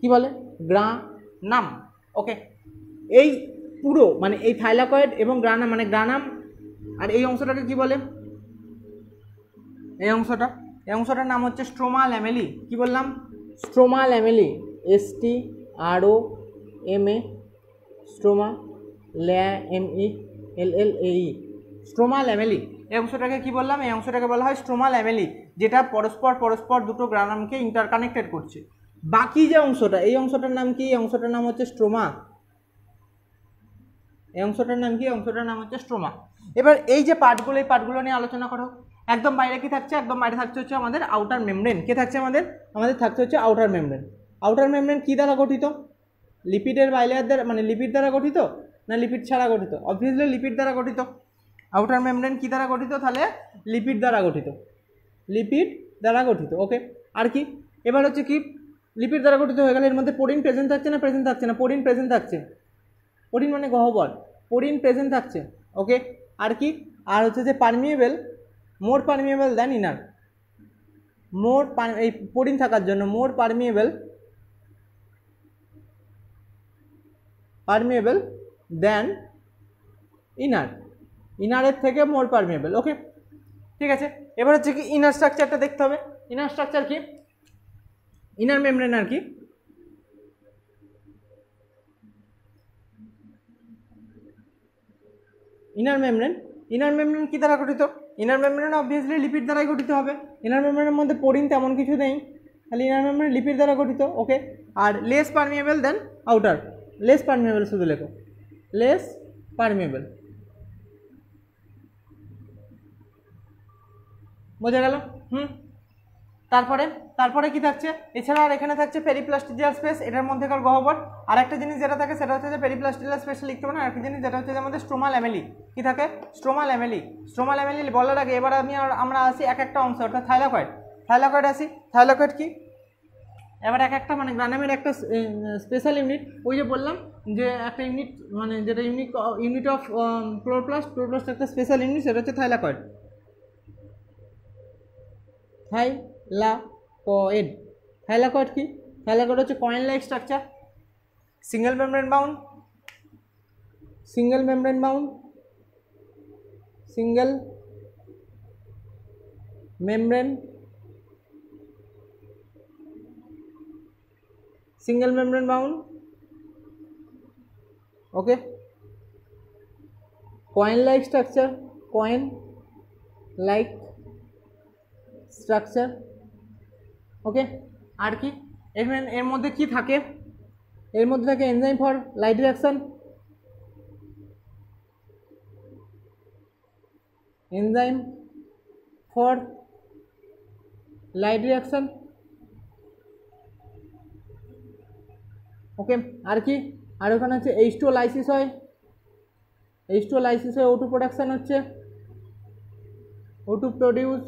কি বলে? গ্রানাম। ওকে, এই পুরো মানে এই থাইলাকয়েড এবং গ্রানাম মানে গ্রানাম, আর এই অংশটাকে কি বলে? এই অংশটার নাম হচ্ছে স্ট্রোমা ল্যামেলি। কি বললাম? Stroma lamellae. STROMA, stroma LLAE, stroma lamellae. এই অংশটাকে কি বললাম? এই অংশটাকে বলা হয় স্ট্রোমা ল্যামেলি, যেটা পরস্পর দুটো গ্রানামকে ইন্টারকানেক্টেড করছে। বাকি যে অংশটা, এই অংশটার নাম কি? এই অংশটার নাম হচ্ছে স্ট্রোমা। এই অংশটার নাম কি? অংশটার নাম হচ্ছে স্ট্রোমা। এবার এই যে পার্টগুলো, এই পার্টগুলো নিয়ে আলোচনা করো। একদম বাইরে কি থাকছে? একদম বাইরে থাকছে হচ্ছে আমাদের আউটার মেমব্রেন। কে থাকছে আমাদের? আমাদের থাকছে হচ্ছে আউটার মেমব্রেন। আউটার মেমব্রেন কি দ্বারা গঠিত? লিপিডের বাইলেয়ার দ্বারা, মানে লিপিড দ্বারা গঠিত না লিপিড ছাড়া গঠিত? অবভিয়াসলি লিপিড দ্বারা গঠিত। আউটার মেমব্রেন কি দ্বারা গঠিত? তাহলে লিপিড দ্বারা গঠিত। লিপিড দ্বারা গঠিত। ওকে, আর কি? এবার হচ্ছে কি, লিপিড দ্বারা গঠিত হয়ে গেলে এর মধ্যে পোরিন প্রেজেন্ট থাকছে না প্রেজেন্ট থাকছে না? পোরিন প্রেজেন্ট থাকছে। পোরিন মানে গহ্বর, পোরিন প্রেজেন্ট থাকছে। ওকে, আর কি? আর হচ্ছে যে পারমিয়েবল, মোর পারমিয়েবল দেন ইনার। এই পোরিন থাকার জন্য মোর পারমিয়েবল দেন ইনার। ইনারের থেকে মোর পারমিয়েবল। ওকে, ঠিক আছে। এবার হচ্ছে কি ইনার স্ট্রাকচারটা দেখতে হবে। ইনার স্ট্রাকচার কি? ইনার মেমব্রেন আর কি? ইনার মেমব্রেন কি দ্বারা গঠিত? ইনার মেমব্রেন অবভিয়াসলি লিপিড দ্বারাই গঠিত হবে। ইনার মেমব্রেনের মধ্যে পোরিন তেমন কিছু নেই, তাহলে ইনার মেমব্রেন লিপিড দ্বারা গঠিত। ওকে, আর লেস পারমিয়েবল দেন আউটার। লেস পারমিয়েবল শুধু লেখো, লেস পারমিয়েবল। বোঝা গেল? তারপরে কি থাকছে? এছাড়া আর এখানে থাকছে পেরিপ্লাস্টিডিয়াল স্পেস, এটার মধ্যেকার গহ্বর। আর একটা জিনিস যেটা থাকে সেটা হচ্ছে যে পেরিপ্লাস্টিডিয়াল স্পেস লিখতে হবে না, আরেকটা জিনিস যেটা হচ্ছে যে আমাদের স্ট্রোমা ল্যামেলি। কি থাকে? Stroma lamellae. স্ট্রোমা ল্যামেলি বলার আগে এবার আমরা আসি এক একটা অংশ, অর্থাৎ থাইলাকয়েড আসি। থাইলাকয়েড কি? এবার এক একটা মানে গ্রানামের একটা স্পেশাল ইউনিট। ওই যে বললাম যে একটা ইউনিট, মানে যেটা ইউনিট অফ ক্লোরোপ্লাস্ট একটা স্পেশাল ইউনিট, সেটা হচ্ছে থাইলাকয়েড। থাইলাকয়েড কি? থাইলাকয়েড হচ্ছে coin like structure, single membrane bound, single membrane bound. Okay, coin like structure. Okay, আর কি? এর মধ্যে কি থাকে? এর মধ্যে থাকে enzyme for light reaction, okay, আর কি? আর ওখানে হচ্ছে H2O লাইসিস হয়, O2 প্রোডাকশন হচ্ছে, O2 প্রডিউস।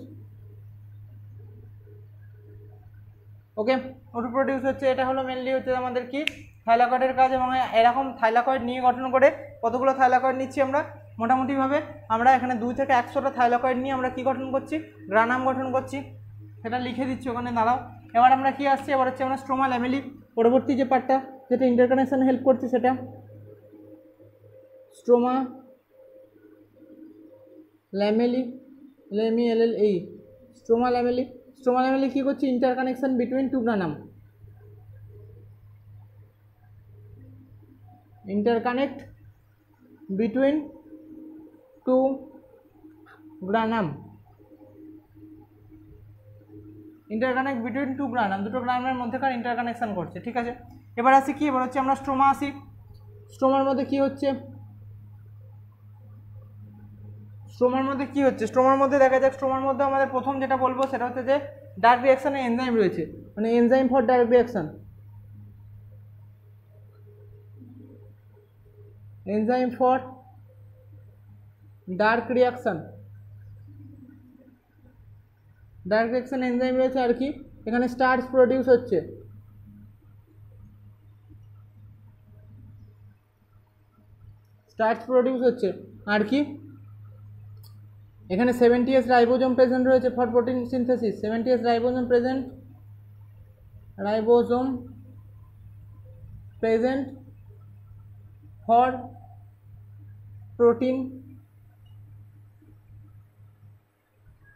ওকে, O2 প্রডিউস হচ্ছে, এটা হলো মেনলি হচ্ছে আমাদের কি থাইলাকয়েডের কাজ। এবং এরকম থাইলাকয়েড নিয়ে গঠন করে কতগুলো থাইলাকয়েড নিচ্ছি আমরা মোটামুটিভাবে? আমরা এখানে 2 থেকে 100টা থাইলাকয়েড নিয়ে আমরা কি গঠন করছি? গ্রানাম গঠন করছি। সেটা লিখে দিচ্ছি ওখানে, দাঁড়াও। এবার আমরা কি আসছি? এবার হচ্ছে আমরা স্ট্রোমা ল্যামেলি, পরবর্তী যে পার্টটা যেটা ইন্টারকানেকশন হেল্প করছে সেটা stroma lamellae, LLAE, stroma stroma lamella কি করছে? Interconnection between two granum, interconnect between two granum, interconnect between two granum, দুটো গ্রানামের মধ্যেকার ইন্টারকানেকশন করছে। ঠিক আছে, এবার আসি কি, এবার হচ্ছে আমরা স্ট্রোমা আসি। স্ট্রোমার মধ্যে কি হচ্ছে? স্ট্রোমার মধ্যে কি হচ্ছে? স্ট্রোমার মধ্যে দেখা যাক, স্ট্রোমার মধ্যে আমাদের প্রথম যেটা বলবো সেটা হচ্ছে যে ডাইরেক্ট রিঅ্যাকশনে এনজাইম রয়েছে, মানে enzyme for direct reaction, enzyme for dark reaction, dark reaction enzyme রয়েছে। আর কি এখানে স্টার্চ প্রডিউস হচ্ছে, স্টার্চ প্রডিউস হচ্ছে। আর কি এখানে 70S রাইবোজোম প্রেজেন্ট রয়েছে for protein synthesis, 70S ribosome present, ribosome present for protein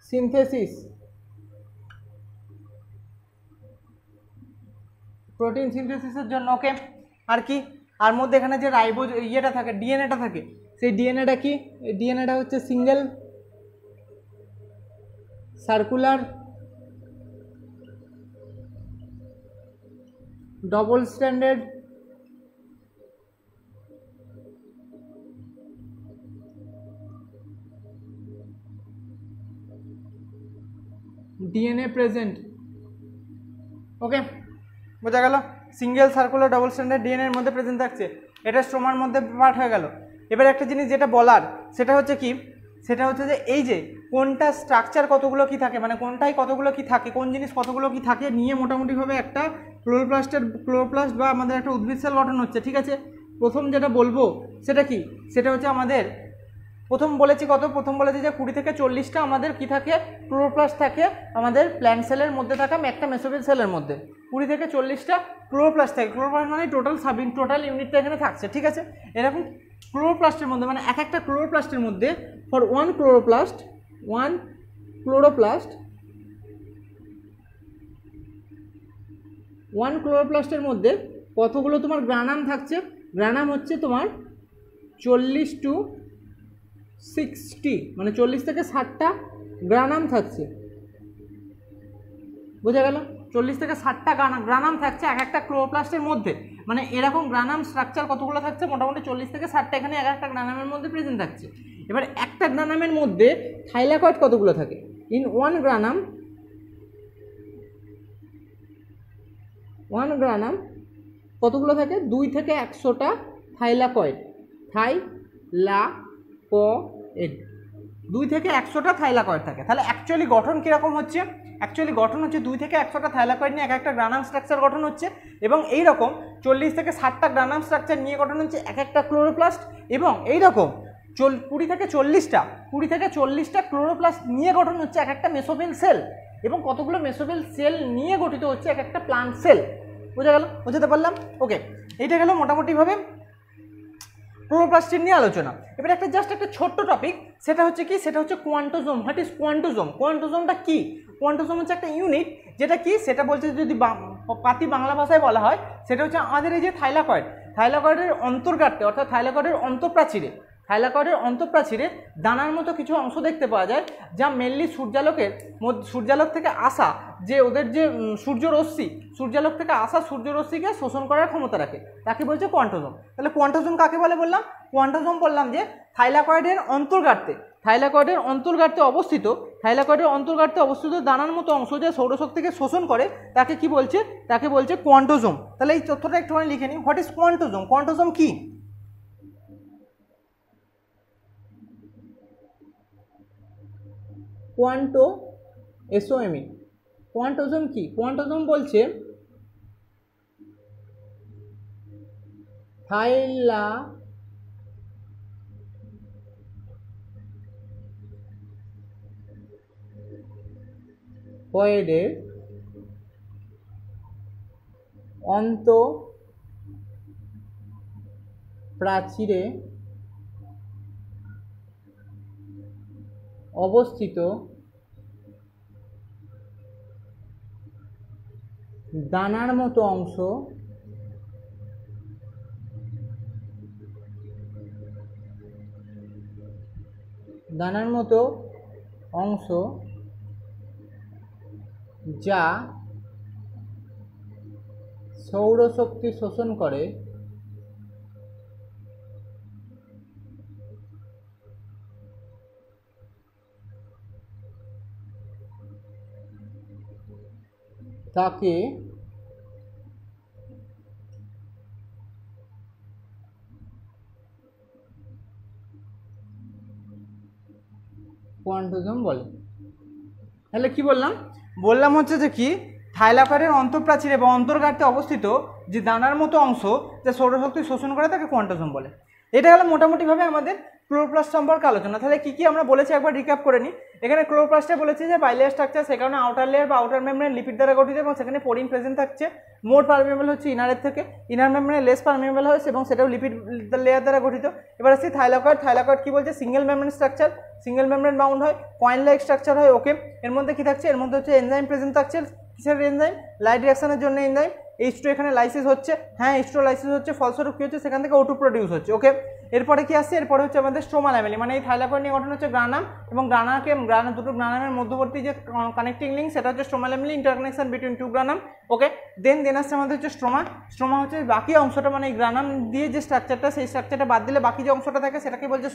synthesis, protein সিনথেসিসের জন্য। ওকে, আর কি আর মধ্যে এখানে যে রাইবোজ ইয়েটা থাকে, ডিএনএটা থাকে, সেই ডিএনএটা কি? ডিএনএটা হচ্ছে single circular double standard DNA present. Okay, বোঝা গেল? Single circular double standard DNA এর মধ্যে প্রেজেন্ট থাকছে, এটা স্ট্রোমার মধ্যে পার্ট হয়ে গেল। এবার একটা জিনিস যেটা বলার সেটা হচ্ছে কি, সেটা হচ্ছে যে এই যে কোনটা স্ট্রাকচার কতগুলো কি থাকে, মানে কোনটায় কতগুলো কি থাকে, কোন জিনিস কতগুলো কি থাকে নিয়ে মোটামুটিভাবে একটা ক্লোরোপ্লাস্ট বা আমাদের একটা উদ্ভিদ সেল গঠন হচ্ছে। ঠিক আছে, প্রথম যেটা বলবো সেটা কি, সেটা হচ্ছে আমাদের প্রথম বলেছি কত, প্রথম বলেছি যে 20 থেকে 40টা আমাদের কি থাকে, ক্লোরোপ্লাস্ট থাকে আমাদের প্ল্যান্ট সেলের মধ্যে থাকা একটা মেসোফিল সেলের মধ্যে 20 থেকে 40টা ক্লোরোপ্লাস্ট থাকে। ক্লোরোপ্লাস্ট মানে টোটাল ইউনিটটা এখানে থাকছে। ঠিক আছে, এরকম ক্লোরোপ্লাস্টের মধ্যে মানে এক একটা ক্লোরোপ্লাস্টের মধ্যে ফর ওয়ান ক্লোরোপ্লাস্ট ওয়ান ক্লোরোপ্লাস্টের মধ্যে কতগুলো তোমার গ্রানাম থাকছে? গ্রানাম হচ্ছে তোমার 40 to 60, মানে 40 থেকে 60টা গ্রানাম থাকছে। বোঝা গেল? 40 থেকে 60টা গ্রানাম থাকছে এক একটা ক্লোরোপ্লাস্টের মধ্যে, মানে এরকম গ্রানাম স্ট্রাকচার কতগুলো থাকছে? মোটামুটি 40 থেকে 60টা এখানে এক একটা গ্রানামের মধ্যে প্রেজেন্ট থাকছে। এবার একটা গ্রানামের মধ্যে থাইলাকয়েড কতগুলো থাকে? ইন ওয়ান গ্রানাম কতগুলো থাকে? 2 থেকে 100টা থাইলাকয়েড, থাইলাকয়েড 2 থেকে 100টা থাইলাকয়েড থাকে। তাহলে অ্যাকচুয়ালি গঠন কীরকম হচ্ছে? অ্যাকচুয়ালি গঠন হচ্ছে 2 থেকে 100টা থাইলাকয়েড নিয়ে এক একটা গ্রানাম স্ট্রাকচার গঠন হচ্ছে, এবং এই রকম 40 থেকে 60টা গ্রানাম স্ট্রাকচার নিয়ে গঠন হচ্ছে এক একটা ক্লোরোপ্লাস্ট, এবং এই রকম 20 থেকে 40টা ক্লোরোপ্লাস্ট নিয়ে গঠন হচ্ছে এক একটা মেসোফিল সেল, এবং কতগুলো মেসোফিল সেল নিয়ে গঠিত হচ্ছে এক একটা প্লান্ট সেল। বোঝা গেল? বোঝাতে পারলাম? ওকে, এইটা গেল মোটামুটিভাবে ক্লোরোপ্লাস্টের নিয়ে আলোচনা। এবার একটা জাস্ট একটা ছোট্ট টপিক, সেটা হচ্ছে কি, সেটা হচ্ছে কোয়ান্টোজোম। What is কোয়ান্টোজোম? কোয়ান্টোজোমটা কি? কোয়ান্টোজোম হচ্ছে একটা ইউনিট, যেটা কি সেটা বলছে যদি পাতি বাংলা ভাষায় বলা হয়, সেটা হচ্ছে আমাদের এই যে থাইলাকয়েডের অন্তর্গাত্রে অর্থাৎ থাইলাকয়েডের অন্তঃপ্রাচীরে দানার মতো কিছু অংশ দেখতে পাওয়া যায়, যা মেনলি সূর্যালোক থেকে আসা যে ওদের যে সূর্যালোক থেকে আসা সূর্যরশ্মিকে শোষণ করার ক্ষমতা রাখে, তাকে বলছে কোয়ান্টোজোম। তাহলে কোয়ান্টোজোম কাকে বলে বললাম? কোয়ান্টোজোম বললাম যে থাইলাকয়েডের অন্তর্গাত্রে অবস্থিত দানার মতো অংশ যে সৌরশক্তিকে শোষণ করে, তাকে কি বলছে? তাকে বলছে কোয়ান্টোজোম। তাহলে এই তথ্যটা একটুখানি লিখে নিই। What is কোয়ান্টোজোম? কোয়ান্টোজোম কি? কোয়ান্টোজোম কি? কোয়ান্টোজোম বলছে থাইলাকয়েডের অন্তঃপ্রাচীরে অবস্থিত দানার মতো অংশ যা সৌরশক্তি শোষণ করে তাকে কোয়ান্টোজোম বলে। তাহলে কি বললাম হচ্ছে যে কি থাইলাকয়েডের অন্তঃপ্রাচীরে বা অন্তর্গাত্রে অবস্থিত যে দানার মতো অংশ যা সৌরশক্তি শোষণ করে তাকে কোয়ান্টোজোম বলে। এটা হলো মোটামুটিভাবে আমাদের ক্লোরোপ্লাস্ট সম্পর্কে আলোচনা। তাহলে কি আমরা বলেছি একবার রিক্যাপ করে নিই। এখানে ক্লোরোপ্লাস্টে বলেছি যে বাইলেয়ার স্ট্রাকচার, সে কারণে আউটার লেয়ার বা আউটার মেমব্রেন লিপিড দ্বারা গঠিত এবং সেখানে পোরিন প্রেজেন্ট থাকছে। মোর পারমিয়েবল হচ্ছে ইনারের থেকে, ইনার মেমব্রেন লেস পারমিয়েবল হয়েছে এবং সেটাও লিপিড লেয়ার দ্বারা গঠিত। এবার আসছি থাইলাকয়েড কি বলছে, single membrane structure, single membrane bound হয়, কয়েন লাইক স্ট্রাকচার হয়। ওকে, এর মধ্যে কি থাকছে, এর মধ্যে হচ্ছে এনজাইম প্রেজেন্ট থাকছে। কিসের এনজাইম? লাইট রিঅ্যাকশনের জন্য এনজাইম। H2 এখানে লাইসিস হচ্ছে, হ্যাঁ H2 লাইসিস হচ্ছে, ফলস্বরূপ কি হচ্ছে সেখান থেকে O2 প্রডিউস হচ্ছে। ওকে, এরপরে কি আসছে, এরপরে হচ্ছে আমাদের স্ট্রোমা ল্যামেলি, মানে এই থাইলাকয়েড নিয়ে গঠন হচ্ছে গ্রানাম এবং দুটো গ্রানামের মধ্যবর্তী যে কানেক্টিং লিঙ্ক সেটা হচ্ছে stroma lamellae, interconnection between two granum. Okay, then আসছে আমাদের হচ্ছে স্ট্রোমা হচ্ছে বাকি অংশটা, মানে এই গ্রানাম দিয়ে যে স্ট্রাকচারটা, সেই স্ট্রাকচারটা বাদ দিলে বাকি যে অংশটা থাকে সেটাকে বলছে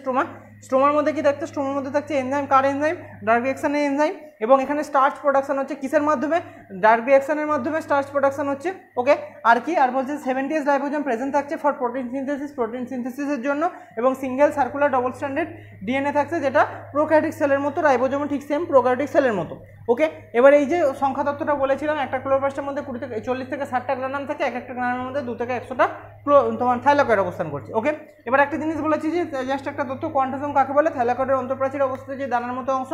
স্ট্রোমার মধ্যে কি থাকছে, স্ট্রোমার মধ্যে থাকছে এনজাইম, কার এনজাইম, ডার্ক রিঅ্যাকশনের এনজাইম। এবং এখানে স্টার্চ প্রোডাকশন হচ্ছে কিসের মাধ্যমে, ডার্ক রিঅ্যাকশনের মাধ্যমে স্টার্চ প্রোডাকশন হচ্ছে। ওকে, আর কি আর বলছে 70s রাইবোজোম প্রেজেন্ট থাকছে ফর প্রোটিন সিনথেসিসের জন্য এবং single circular double standard DNA থাকছে যেটা প্রোক্যারিওটিক সেলের মতো, রাইবোজোমও ঠিক সেম প্রোক্যারিওটিক সেলের মতো। ওকে, এবার এই যে সংখ্যা তত্ত্বটা বলেছিলাম, একটা ক্লোরোপ্লাস্টের মধ্যে 40 থেকে 60টা গ্রানাম থাকে, একটা গ্রানামের মধ্যে 2 থেকে 100টা তোমার থাইলাকয়েড অবস্থান করছে। ওকে, এবার একটা জিনিস বলেছি যে জাস্ট একটা তথ্য, কোয়ান্টোজোম কাকে বলে, থাইলাকয়েডের অন্তঃপ্রাচীরে অবস্থিত যে দানার মতো অংশ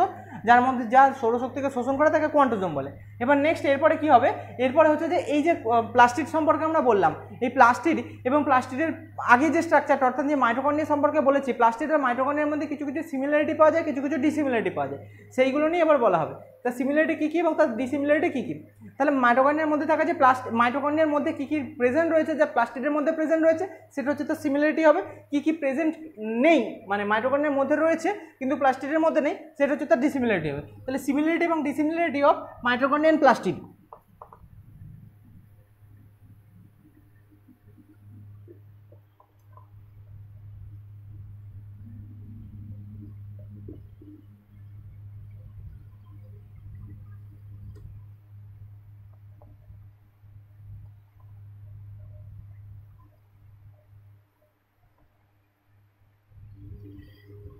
যার মধ্যে যা সৌরশক্তিকে শোষণ করে তাকে কোয়ান্টোজোম বলে। এবার নেক্সট এরপরে কি হবে, এরপরে হচ্ছে যে এই যে প্লাস্টিড সম্পর্কে আমরা বললাম, এই প্লাস্টিড এবং প্লাস্টিডের আগে যে স্ট্রাকচারটা অর্থাৎ যে মাইটোকন্ড্রিয়া সম্পর্কে বলেছি, প্লাস্টিড আর মাইটোকন্ড্রিয়ার মধ্যে কিছু সিমিলারিটি পাওয়া যায়, কিছু ডিসিমিলারিটি পাওয়া যায়, সেইগুলো নিয়ে এবার বলা হবে তার সিমিলারিটি কী কী এবং তার ডিসিমিলারিটি কী কী। তাহলে মাইটোকন্ড্রিয়ার মধ্যে থাকা যে মাইটোকন্ড্রিয়ার মধ্যে কী কী প্রেজেন্ট রয়েছে, যা প্লাস্টিডের মধ্যে প্রেজেন্ট রয়েছে সেটা হচ্ছে তার সিমিলারিটি হবে। কী কী প্রেজেন্ট নেই, মানে মাইটোকন্ড্রিয়ার মধ্যে রয়েছে কিন্তু প্লাস্টিডের মধ্যে নেই, সেটা হচ্ছে তার ডিসিমিলারিটি হবে। তাহলে সিমিলারিটি এবং dissimilarity of mitochondria and plastid.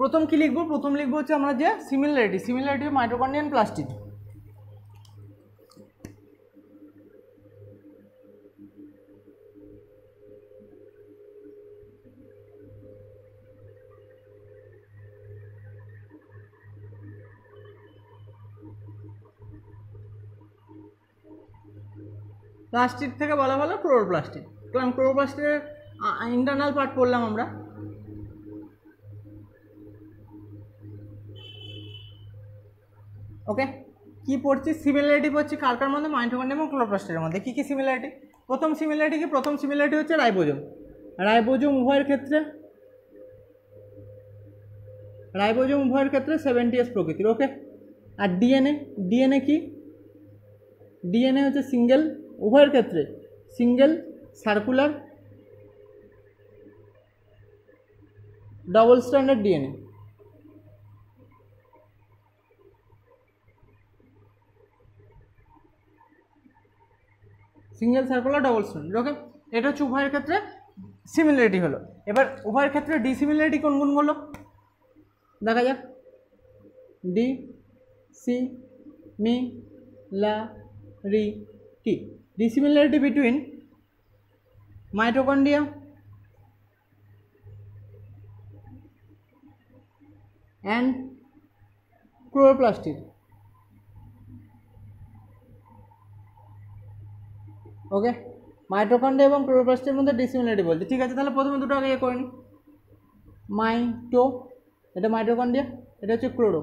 প্রথম কি লিখবো, প্রথম লিখবো হচ্ছে আমরা যে similarity of mitochondria and plastid. Plastid থেকে বলা ভালো ক্লোরোপ্লাস্টিড, কারণ ক্লোরোপ্লাস্টিডের ইন্টারনাল পার্ট পড়লাম আমরা। ওকে, কি পড়ছি, সিমিলারিটি পড়ছি কার মধ্যে, মাইটোকন্ড্রিয়া এবং ক্লোরোপ্লাস্টের মধ্যে। কী সিমিলারিটি, প্রথম সিমিলারিটি হচ্ছে রাইবোজোম উভয়ের ক্ষেত্রে 70s প্রকৃতির। ওকে, আর ডিএনএ কি, ডিএনএ হচ্ছে সিঙ্গেল, উভয়ের ক্ষেত্রে single circular double standard DNA. Single circular double standard. Okay, এটা হচ্ছে উভয়ের ক্ষেত্রে সিমিলারিটি হলো। এবার উভয়ের ক্ষেত্রে ডিসিমিলারিটি কোন গুণগুলো দেখা যাক। ডিসিমিলারিটি বিটুইন মাইটোকন্ড্রিয়া and ক্লোরোপ্লাস্টিড। ওকে, মাইটোকন্ড্রিয়া এবং ক্লোরোপ্লাস্টের মধ্যে ডিসিমিলারিটি বলছে। ঠিক আছে, তাহলে প্রথমে দুটো আগে করে নিই। এটা মাইটোকন্ড্রিয়া, এটা হচ্ছে ক্লোরো।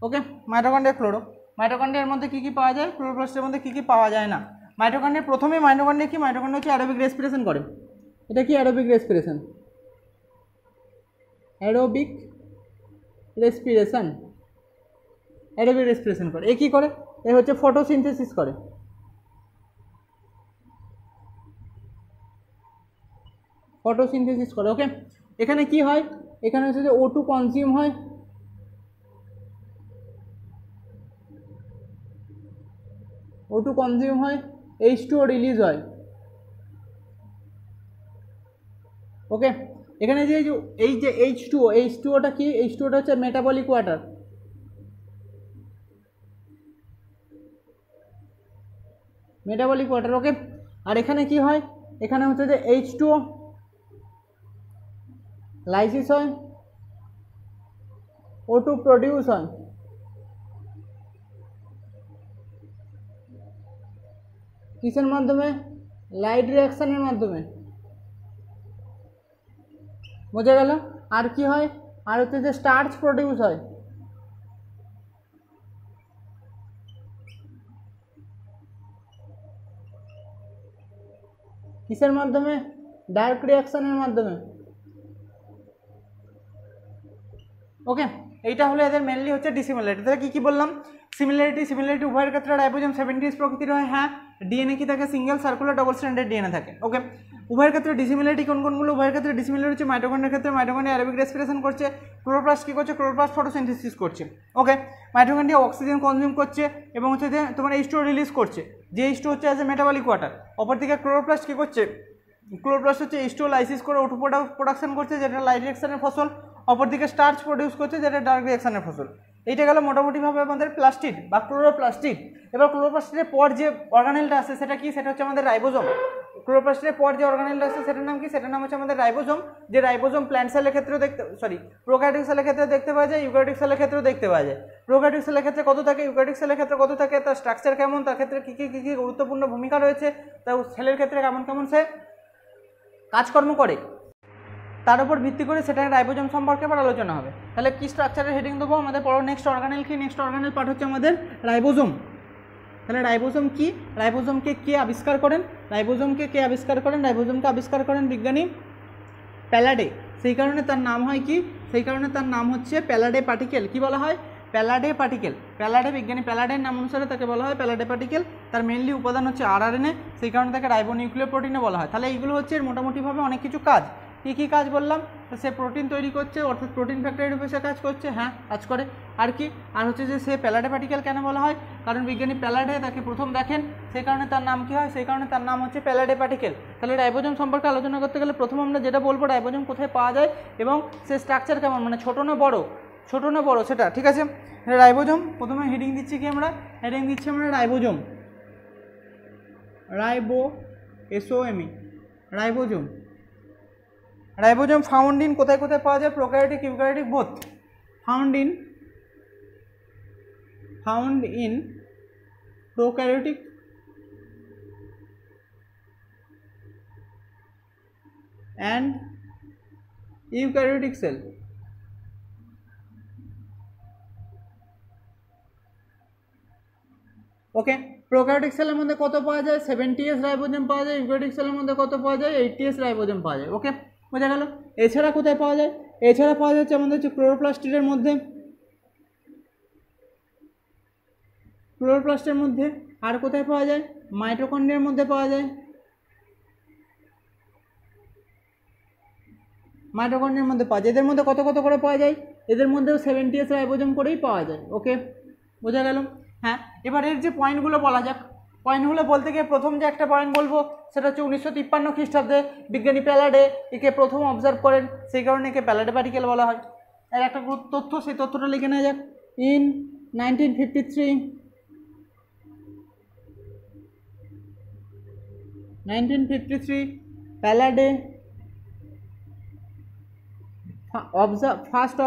ওকে, মাইটোকন্ড্রিয়া ক্লোরো। মাইটোকন্ড্রিয়ার মধ্যে কী কী পাওয়া যায়, ক্লোরোপ্লাস্টের মধ্যে কী কী পাওয়া যায় না। মাইটোকন্ড্রিয়া প্রথমে মাইটোকন্ড্রিয়া কি, মাইটোকন্ড্রিয়া হচ্ছে অ্যারোবিক রেসপিরেশন করে। এটা কি aerobic respiration, aerobic respiration, aerobic respiration করে। এ কী করে, এ হচ্ছে ফটোসিনথেসিস করে। ফটোসিনথেসিস করে। ওকে, এখানে কি হয়, এখানে হচ্ছে যে O2 কনজিউম হয়, O2 কনজিউম হয়, H2O রিলিজ হয়। ওকে, এখানে যে এই যে H2O কি, H2ওটা হচ্ছে metabolic water. Metabolic water. Okay, আর এখানে কি হয়, এখানে হচ্ছে যে H2O লাইসিস হয়, O2 প্রডিউস হয়। কিসের মাধ্যমে, লাইট রিঅ্যাকশনের মাধ্যমে। বোঝা গেল। আর কি হয়, আর হচ্ছে যে স্টার্চ প্রডিউস হয়। কিসের মাধ্যমে, ডার্ক রিঅ্যাকশনের মাধ্যমে। ওকে, এইটা হলো এদের মেনলি হচ্ছে ডিসিমিলারিটি। তাহলে কী কী বললাম, সিমিলারিটি উভয়ের ক্ষেত্রে রাইবোজোম 70s প্রকৃতির হয়। হ্যাঁ, ডিএনএ কি থাকে, single circular double stranded DNA থাকে। ওকে, উভয়ের ক্ষেত্রে ডিসিমিলারিটি কোন কোনগুলো, উভয়ের ক্ষেত্রে ডিসিমিলারিটি হচ্ছে মাইটোকন্ড্রিয়ার ক্ষেত্রে মাইটোকন্ড্রিয়া অ্যারোবিক রেসপিরেশন করছে, ক্লোরোপ্লাস্ট কী করছে, ক্লোরোপ্লাস্ট ফটোসিনথেসিস করছে। ওকে, মাইটোকন্ড্রিয়া অক্সিজেন কনজিউম করছে এবং হচ্ছে যে তোমার H2O রিলিজ করছে, যে H2O হচ্ছে অ্যাজ এ মেটাবলিক ওয়াটার। অপরদিকে ক্লোরোপ্লাস্ট কী করছে, ক্লোরোপ্লাস্ট হচ্ছে H2O লাইসিস করে O2 প্রোডাকশন করছে, যেটা লাইট রিঅ্যাকশনের ফসল। অপরদিকে স্টার্চ প্রডিউস করছে, যেটা ডার্ক রিঅ্যাকশনের ফসল। এইটা গেল মোটামুটিভাবে আমাদের প্লাস্টিড বা ক্লোরোপ্লাস্টিড। এবার ক্লোরোপ্লাস্টিডের পর যে অর্গানেলটা আছে সেটা কি, সেটা হচ্ছে আমাদের রাইবোজোম। ক্লোরোপ্লাস্টিডের পর যে অর্গানেলটা আছে সেটার নাম কি, সেটার নাম হচ্ছে আমাদের রাইবোজোম। যে রাইবোজোম প্ল্যান্ট সেলের ক্ষেত্রেও প্রোক্যারিওটিক সেলের ক্ষেত্রে দেখতে পাওয়া যায়, ইউক্যারিওটিক সেলের ক্ষেত্রেও দেখতে পাওয়া যায়। প্রোক্যারিওটিক সেলের ক্ষেত্রে কত থাকে, ইউক্যারিওটিক সেলের ক্ষেত্রে কত থাকে, তার স্ট্রাকচার কেমন, তার ক্ষেত্রে কী কী গুরুত্বপূর্ণ ভূমিকা রয়েছে, তার সেলের ক্ষেত্রে কেমন কেমন সে কাজকর্ম করে, তার উপর ভিত্তি করে সেটা রাইবোজোম সম্পর্কে আবার আলোচনা হবে। তাহলে কি স্ট্রাকচারের হেডিং দেবো, আমাদের পর নেক্সট অর্গানেল কি, নেক্সট অর্গানেল পার্ট হচ্ছে আমাদের রাইবোজোম। তাহলে রাইবোজোম কি, রাইবোজোমকে কে আবিষ্কার করেন, রাইবোজোমকে আবিষ্কার করেন বিজ্ঞানী প্যালাডে। সেই কারণে তার নাম হয় কি, সেই কারণে তার নাম হচ্ছে প্যালাডে পার্টিকেল। কি বলা হয়, প্যালাডে পার্টিকেল। প্যালাডে, বিজ্ঞানী প্যালাডের নাম অনুসারে তাকে বলা হয় প্যালাডে পার্টিকেল। তার মেনলি উপাদান হচ্ছে RNA, সেই কারণে তাকে রাইবোনিউক্লিয় প্রোটিনে বলা হয়। তাহলে এইগুলো হচ্ছে মোটামুটিভাবে অনেক কিছু কাজ। কী কী কাজ বললাম, সে প্রোটিন তৈরি করছে, অর্থাৎ প্রোটিন ফ্যাক্টরি রূপে সে কাজ করছে। হ্যাঁ, কাজ করে। আর কি, আর হচ্ছে যে সে প্যালাডে পার্টিকেল কেন বলা হয়, কারণ বিজ্ঞানী প্যালাডে তাকে প্রথম দেখেন, সেই কারণে তার নাম কি হয়, সেই কারণে তার নাম হচ্ছে প্যালাডে পার্টিকেল। তাহলে রাইবোজোম সম্পর্কে আলোচনা করতে গেলে প্রথম আমরা যেটা বলবো, রাইবোজোম কোথায় পাওয়া যায় এবং সে স্ট্রাকচার কেমন, মানে ছোটো না বড় সেটা। ঠিক আছে, রাইবোজোম প্রথমে হেডিং দিচ্ছি কি, আমরা হেডিং দিচ্ছি আমরা ribosome, SOME, ribosome. Ribosome found in কোথায় কোথায় পাওয়া যায়, prokaryotic eukaryotic both. Found in prokaryotic and eukaryotic sell. Okay, prokaryotic সেলের মধ্যে কত পাওয়া যায়, 70s রাইবোজোম পাওয়া যায়। ইউক্যারিওটিক সেলের মধ্যে কত পাওয়া যায়, 80s রাইবোজোম পাওয়া যায়। ওকে, বোঝা গেল। এছাড়া কোথায় পাওয়া যায়, এছাড়া পাওয়া যাচ্ছে আমাদের হচ্ছে ক্লোরোপ্লাস্টের মধ্যে, আর কোথায় পাওয়া যায়, মাইটোকন্ড্রিয়ার মধ্যে পাওয়া যায়, মাইটোকন্ড্রিয়ার মধ্যে পাওয়া যায়। এদের মধ্যে কত কত করে পাওয়া যায়, এদের মধ্যেও 70s রাইবোজোম করেই পাওয়া যায়। ওকে, বোঝা গেল। হ্যাঁ, এবার এর যে পয়েন্টগুলো বলা যাক, পয়েন্টগুলো বলতে গিয়ে প্রথম যে একটা পয়েন্ট বলবো সেটা হচ্ছে 1953 খ্রিস্টাব্দে বিজ্ঞানী প্যালাডে একে প্রথম অবজার্ভ করেন, সেই কারণে একে প্যালাডে পার্টিকেল বলা হয়। এর একটা তথ্য, সেই তথ্যটা লিখে নেওয়া যাক। In 1953 Palade first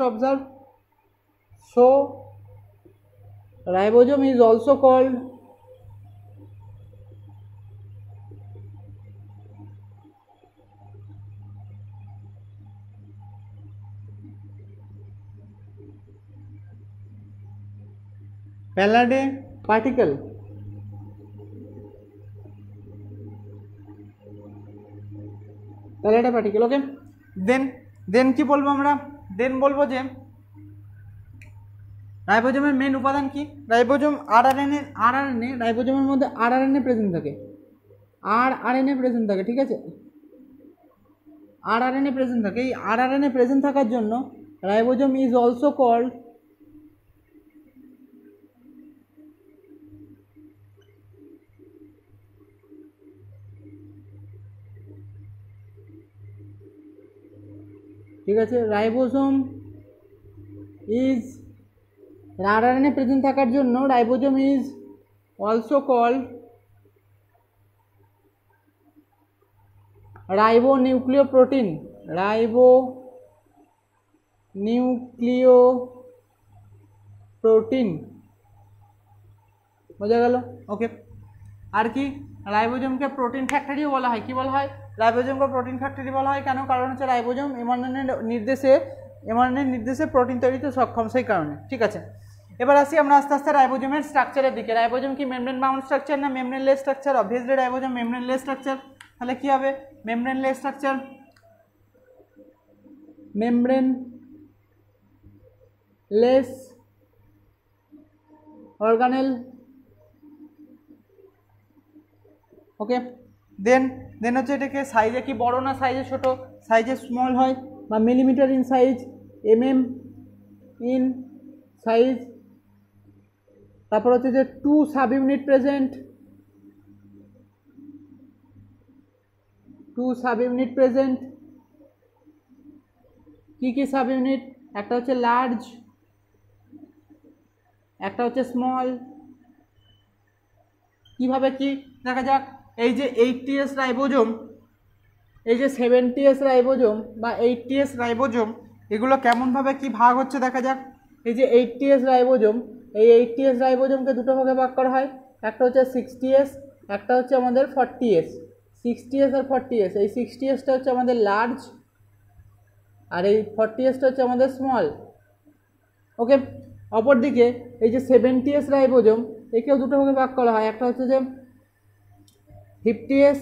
observe so ribosome is also called Palade particle, Palade particle. Okay, then কি বলবো আমরা? দেন বলবো যে রাইবোজোমের মেন উপাদান কি? রাইবোজোম আরআরএনএ রাইবোজোমের মধ্যে আরআরএনএ প্রেজেন্ট থাকে, আরআরএনএ প্রেজেন্ট থাকে, ঠিক আছে, আরআরএনএ প্রেজেন্ট থাকে। এই আরআরএনএ প্রেজেন্ট থাকার জন্য রাইবোজোম ইজ অলসো কল্ড ঠিক আছে, রাইবোজোম ইজ আরআরএনএ প্রেজেন্ট থাকার জন্য রাইবোজোম ইজ অলসো কল্ড রাইবোনিউক্লিওপ্রোটিন, রাইবোনিউক্লিওপ্রোটিন, বোঝা গেল? ওকে, আর কি? রাইবোজোমকে প্রোটিন ফ্যাক্টরিও বলা হয়। কি বলা হয়? রাইবোজোমকে প্রোটিন ফ্যাক্টরি বলা হয়। কেন? কারণ হচ্ছে রাইবোজোম এমআরএনএর নির্দেশে প্রোটিন তৈরিতে সক্ষম, সেই কারণে। ঠিক আছে, এবার আসি আমরা আস্তে আস্তে রাইবোজোমের স্ট্রাকচারের দিকে। রাইবোজোম কি মেমব্রেন বাউন্ড স্ট্রাকচার না membraneless structure? Obviously ribosome membraneless structure. তাহলে কি হবে? মেমব্রেনলেস স্ট্রাকচার, মেমব্রেনলেস অর্গানেল। ওকে, দেন হচ্ছে এটাকে সাইজে কি বড় না সাইজে ছোট? সাইজে স্মল হয় বা millimetre in size, MM in size. তারপর হচ্ছে যে 2 sub unit present, 2 sub unit present. কি কি সাব ইউনিট? একটা হচ্ছে লার্জ, একটা হচ্ছে স্মল। কিভাবে কি দেখা যাক? এই যে 80S রাইবোজোম, এই যে 70S রাইবোজোম বা 80S রাইবোজোম, এগুলো কেমনভাবে কি ভাগ হচ্ছে দেখা যাক। এই যে 80S রাইবোজোম, এই 80S রাইবোজোমকে দুটো ভাগে ভাগ করা হয়। একটা হচ্ছে 60S, একটা হচ্ছে আমাদের 40S। 60S আর 40S, এই 60Sটা হচ্ছে আমাদের লার্জ আর এই 40Sটা হচ্ছে আমাদের স্মল। ওকে, অপরদিকে এই যে 70S রাইবোজোম, একেও দুটো ভাগে ভাগ করা হয়। একটা হচ্ছে যে 50S,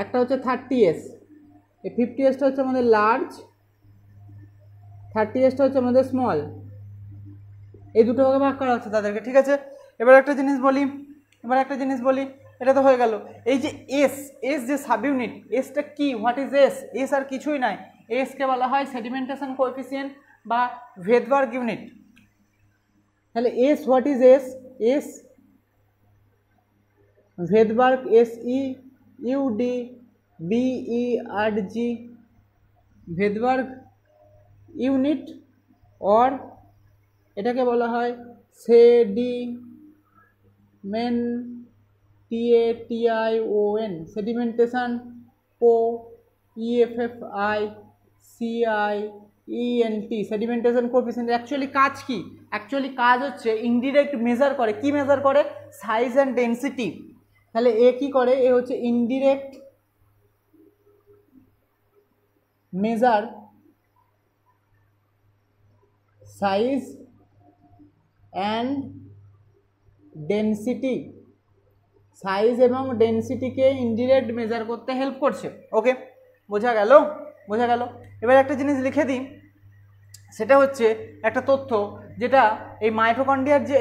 একটা হচ্ছে 30S। এই 50Sটা হচ্ছে আমাদের লার্জ, 30Sটা হচ্ছে আমাদের স্মল। এই দুটো ভাগে ভাগ করা হচ্ছে তাদেরকে। ঠিক আছে, এবার একটা জিনিস বলি, এটা তো হয়ে গেল। এই যে এস যে সাব ইউনিট, এসটা কি? হোয়াট ইজ এস আর কিছুই নাই। এসকে বলা হয় সেডিমেন্টেশন কোএফিসিয়েন্ট বা ভেদবার্গ ইউনিট। তাহলে S, what is S Svedberg, SEUDBERG, Svedberg unit, or এটাকে বলা হয় sedimentation coefficient, sedimentation coefficient. Actually কাজ কি? অ্যাকচুয়ালি কাজ হচ্ছে ইনডিরেক্ট মেজার করে। কি মেজার করে? Size and density. তাহলে এ কি করে? এ হচ্ছে indirect measure size and density, size এবং ডেন্সিটিকে ইনডিরেক্ট মেজার করতে হেল্প করছে। ওকে, বোঝা গেল? এবার একটা জিনিস লিখে দিই, সেটা হচ্ছে একটা তথ্য, যেটা এই মাইটোকন্ড্রিয়ার যে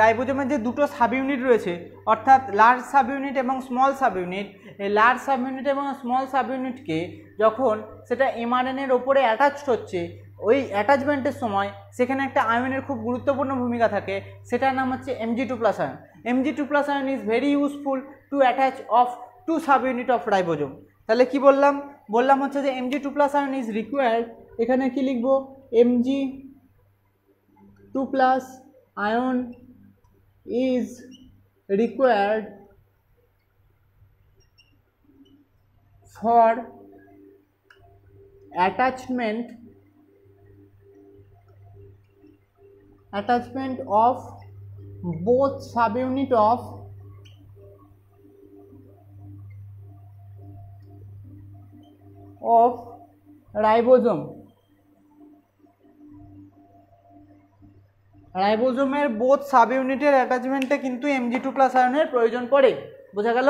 রাইবোজোমের যে দুটো সাব ইউনিট রয়েছে, অর্থাৎ লার্জ সাব ইউনিট এবং স্মল সাব ইউনিট, এই লার্জ সাব ইউনিট এবং স্মল সাব ইউনিটকে যখন সেটা এমআরএনএর ওপরে অ্যাটাচড হচ্ছে, ওই অ্যাটাচমেন্টের সময় সেখানে একটা আয়নের খুব গুরুত্বপূর্ণ ভূমিকা থাকে, সেটার নাম হচ্ছে Mg2+ ion. Mg2+ ion is very useful to attach of 2 sub unit of ribosome. তাহলে কি বললাম হচ্ছে যে Mg2+ আয়ন ইজ রিকোয়ার্ড। এখানে কি লিখবো? Mg2+ ion is required for attachment of both subunit of ribosome রাইবোজোমের বোথ সাব ইউনিটের অ্যাটাচমেন্টে কিন্তু Mg2+ আয়নের প্রয়োজন পড়ে। বোঝা গেল?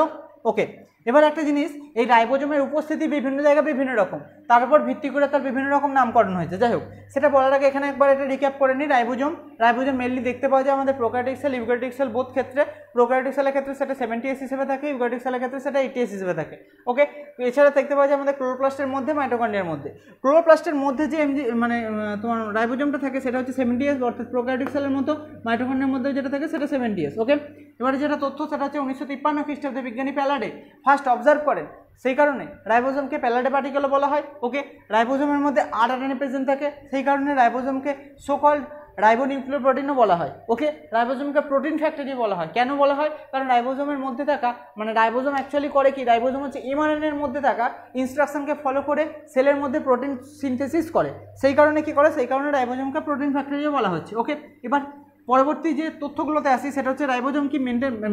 ওকে, এবার একটা জিনিস, এই রাইবোজোমের উপস্থিতি বিভিন্ন জায়গায় বিভিন্ন রকম, তার উপর ভিত্তি করে তার বিভিন্ন রকম নামকরণ হয়েছে। যাই হোক, সেটা বলার আগে এখানে একবার এটা রিক্যাপ করে নিই। রাইবোজোম মেনলি দেখতে পাওয়া যায় আমাদের prokaryotic sell, eukaryotic sell both ক্ষেত্রে। প্রোক্যারিওটিক সেলের ক্ষেত্রে সেটা 70S হিসেবে থাকে, ইউক্যারিওটিক সেলের ক্ষেত্রে সেটা 80S হিসেবে থাকে। ওকে, এছাড়া দেখতে পাওয়া যায় আমাদের ক্লোরোপ্লাস্টের মধ্যে, মাইটোকন্ড্রিয়ার মধ্যে। ক্লোরোপ্লাস্টের মধ্যে যে মানে তোমার রাইবোজোমটা থাকে সেটা হচ্ছে 70S, অর্থাৎ প্রোক্যারিওটিক সেলের মতো। মাইটোকন্ড্রিয়ার মধ্যে যেটা থাকে সেটা 70S। ওকে, এবারে যেটা তথ্য সেটা হচ্ছে 1953 খ্রিস্টাব্দে বিজ্ঞানী প্যালাডে ফার্স্ট অবজার্ভ করেন, সেই কারণে রাইবোজোমকে প্যালাডে পার্টিকেলও বলা হয়। ওকে, রাইবোজোমের মধ্যে আরএনএ প্রেজেন্ট থাকে, সেই কারণে রাইবোজোমকে সোকল্ড রাইবোনিউক্লিওপ্রোটিনও বলা হয়। ওকে, রাইবোজোমকে প্রোটিন ফ্যাক্টরি বলা হয়। কেন বলা হয়? কারণ রাইবোজোমের মধ্যে থাকা, মানে রাইবোজোম অ্যাকচুয়ালি করে কি, রাইবোজোম হচ্ছে এমআরএনএ এর মধ্যে থাকা ইনস্ট্রাকশনকে ফলো করে সেলের মধ্যে প্রোটিন সিনথেসিস করে, সেই কারণে কি করে, সেই কারণে রাইবোজোমকে প্রোটিন ফ্যাক্টরিও বলা হচ্ছে। ওকে, এবার পরবর্তী যে তথ্যগুলোতে আসি সেটা হচ্ছে রাইবোজোম কি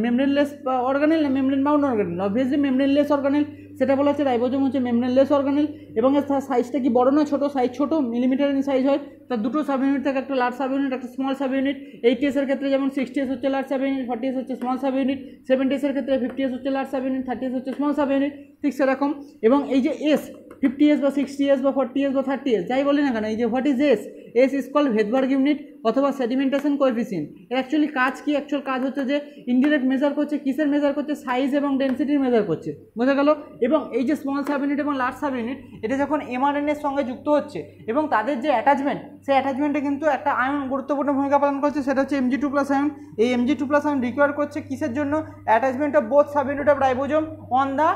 মেমব্রেনলেস অর্গানেল না membrane bound organelle? Obviously membraneless organelle, সেটা বলা হচ্ছে রাইবোজোম হচ্ছে মেমব্রেনলেস অর্গানেল। এবং এর সাইজটা কি বড় না ছোটো? সাইজ ছোটো, মিলিমিটার ইন সাইজ হয়। তার দুটো সাব ইউনিট থাকে, একটা লার্জ সাব ইউনিট, একটা স্মল সাব ইউনিট। 80S এর ক্ষেত্রে যেমন 60S হচ্ছে লার্জ সাব ইউনিট, 40S হচ্ছে স্মল সাব ইউনিট। 70S এর ক্ষেত্রে 50S হচ্ছে লার্জ সাব ইউনিট, 30S হচ্ছে স্মল সাব ইউনিট, ঠিক সেরকম। এবং এই যে এস 50S বা 60S বা 40S বা 30S যাই বলি না কেন, এই যে what is S is called Svedberg unit অথবা সেডিমেন্টেশন কোএফিসিয়েন্ট। এর অ্যাকচুয়ালি কাজ কি? অ্যাকচুয়াল কাজ হচ্ছে যে ইনডিরেক্ট মেজার করছে, কিসের মেজার করছে? সাইজ এবং ডেনসিটির মেজার করছে। বোঝা গেল? এবং এই যে স্মল সাব ইউনিট এবং লার্জ সাব ইউনিট, এটা যখন এমআরএনএর সঙ্গে যুক্ত হচ্ছে এবং তাদের যে অ্যাটাচমেন্ট, সেই অ্যাটাচমেন্টে কিন্তু একটা আয়ন গুরুত্বপূর্ণ ভূমিকা পালন করছে, সেটা হচ্ছে Mg2+ আয়ন। এই Mg2+ আয়ন রিকোয়ার করছে কিসের জন্য? Attachment of both subunit of ribosome on the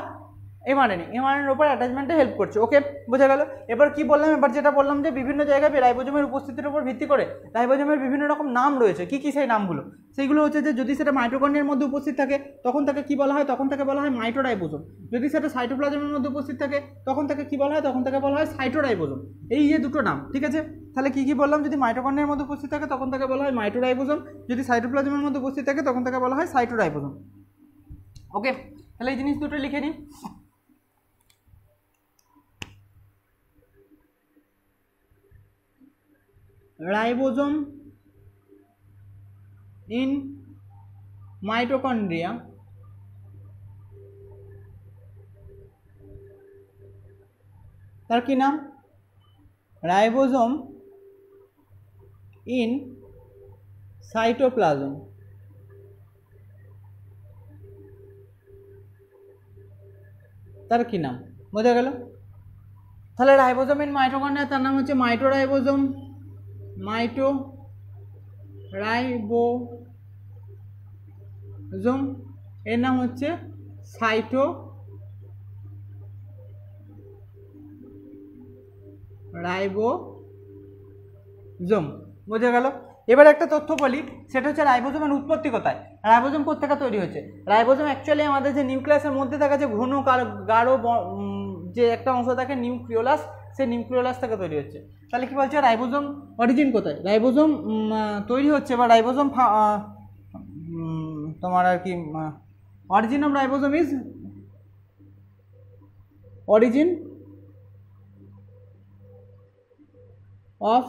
এমআরএনএর উপর অ্যাটাচমেন্টে হেল্প করছে। ওকে, বোঝা গেল? এবার কি বললাম, এবার যেটা বললাম যে বিভিন্ন জায়গায় রাইবোজোমের উপস্থিতির উপর ভিত্তি করে রাইবোজোমের বিভিন্ন রকম নাম রয়েছে। কি কি সেই নামগুলো? সেইগুলো হচ্ছে যে যদি সেটা মাইটোকন্ড্রিয়ার মধ্যে উপস্থিত থাকে তখন তাকে কি বলা হয়? তখন তাকে বলা হয় মাইটোরাইবোজোম। যদি সেটা সাইটোপ্লাজমের মধ্যে উপস্থিত থাকে তখন তাকে কি বলা হয়? তখন তাকে বলা হয় সাইটোরাইবোজোম। এই যে দুটো নাম, ঠিক আছে? তাহলে কি কি বললাম? যদি মাইটোকন্ড্রিয়ার মধ্যে উপস্থিত থাকে তখন তাকে বলা হয় মাইটোরাইবোজোম, যদি সাইটোপ্লাজমের মধ্যে উপস্থিত থাকে তখন তাকে বলা হয় সাইটোরাইবোজোম। ওকে, তাহলে এই জিনিস দুটো লিখে নিই। রাইবোজোম in mitochondria তার কি নাম? Ribosome in cytoplasm. তার কি নাম? বোঝা গেল? তাহলে রাইবোজোম ইন মাইটোকন্ড্রিয়া তার নাম হচ্ছে মাইটোরাইবোজোম। মাইটোরাইবোজোম এর নাম হচ্ছে সাইটোরাইবোজোম। বোঝা গেল? এবার একটা তথ্য বলি, সেটা হচ্ছে রাইবোজোমের উৎপত্তি কোথায়, রাইবোজোম কোথেকে তৈরি হচ্ছে। রাইবোজোম অ্যাকচুয়ালি আমাদের যে নিউক্লিয়াসের মধ্যে থাকা যে ঘন গাঢ় যে একটা অংশ থাকে নিউক্লিওলাস, সেই নিউক্লিওলাস থেকে তৈরি হচ্ছে। তাহলে কি বলছে, রাইবোজোম অরিজিন কোথায়? রাইবোজোম তৈরি হচ্ছে বা রাইবোজোম তোমার আর কি origin of ribosome is origin of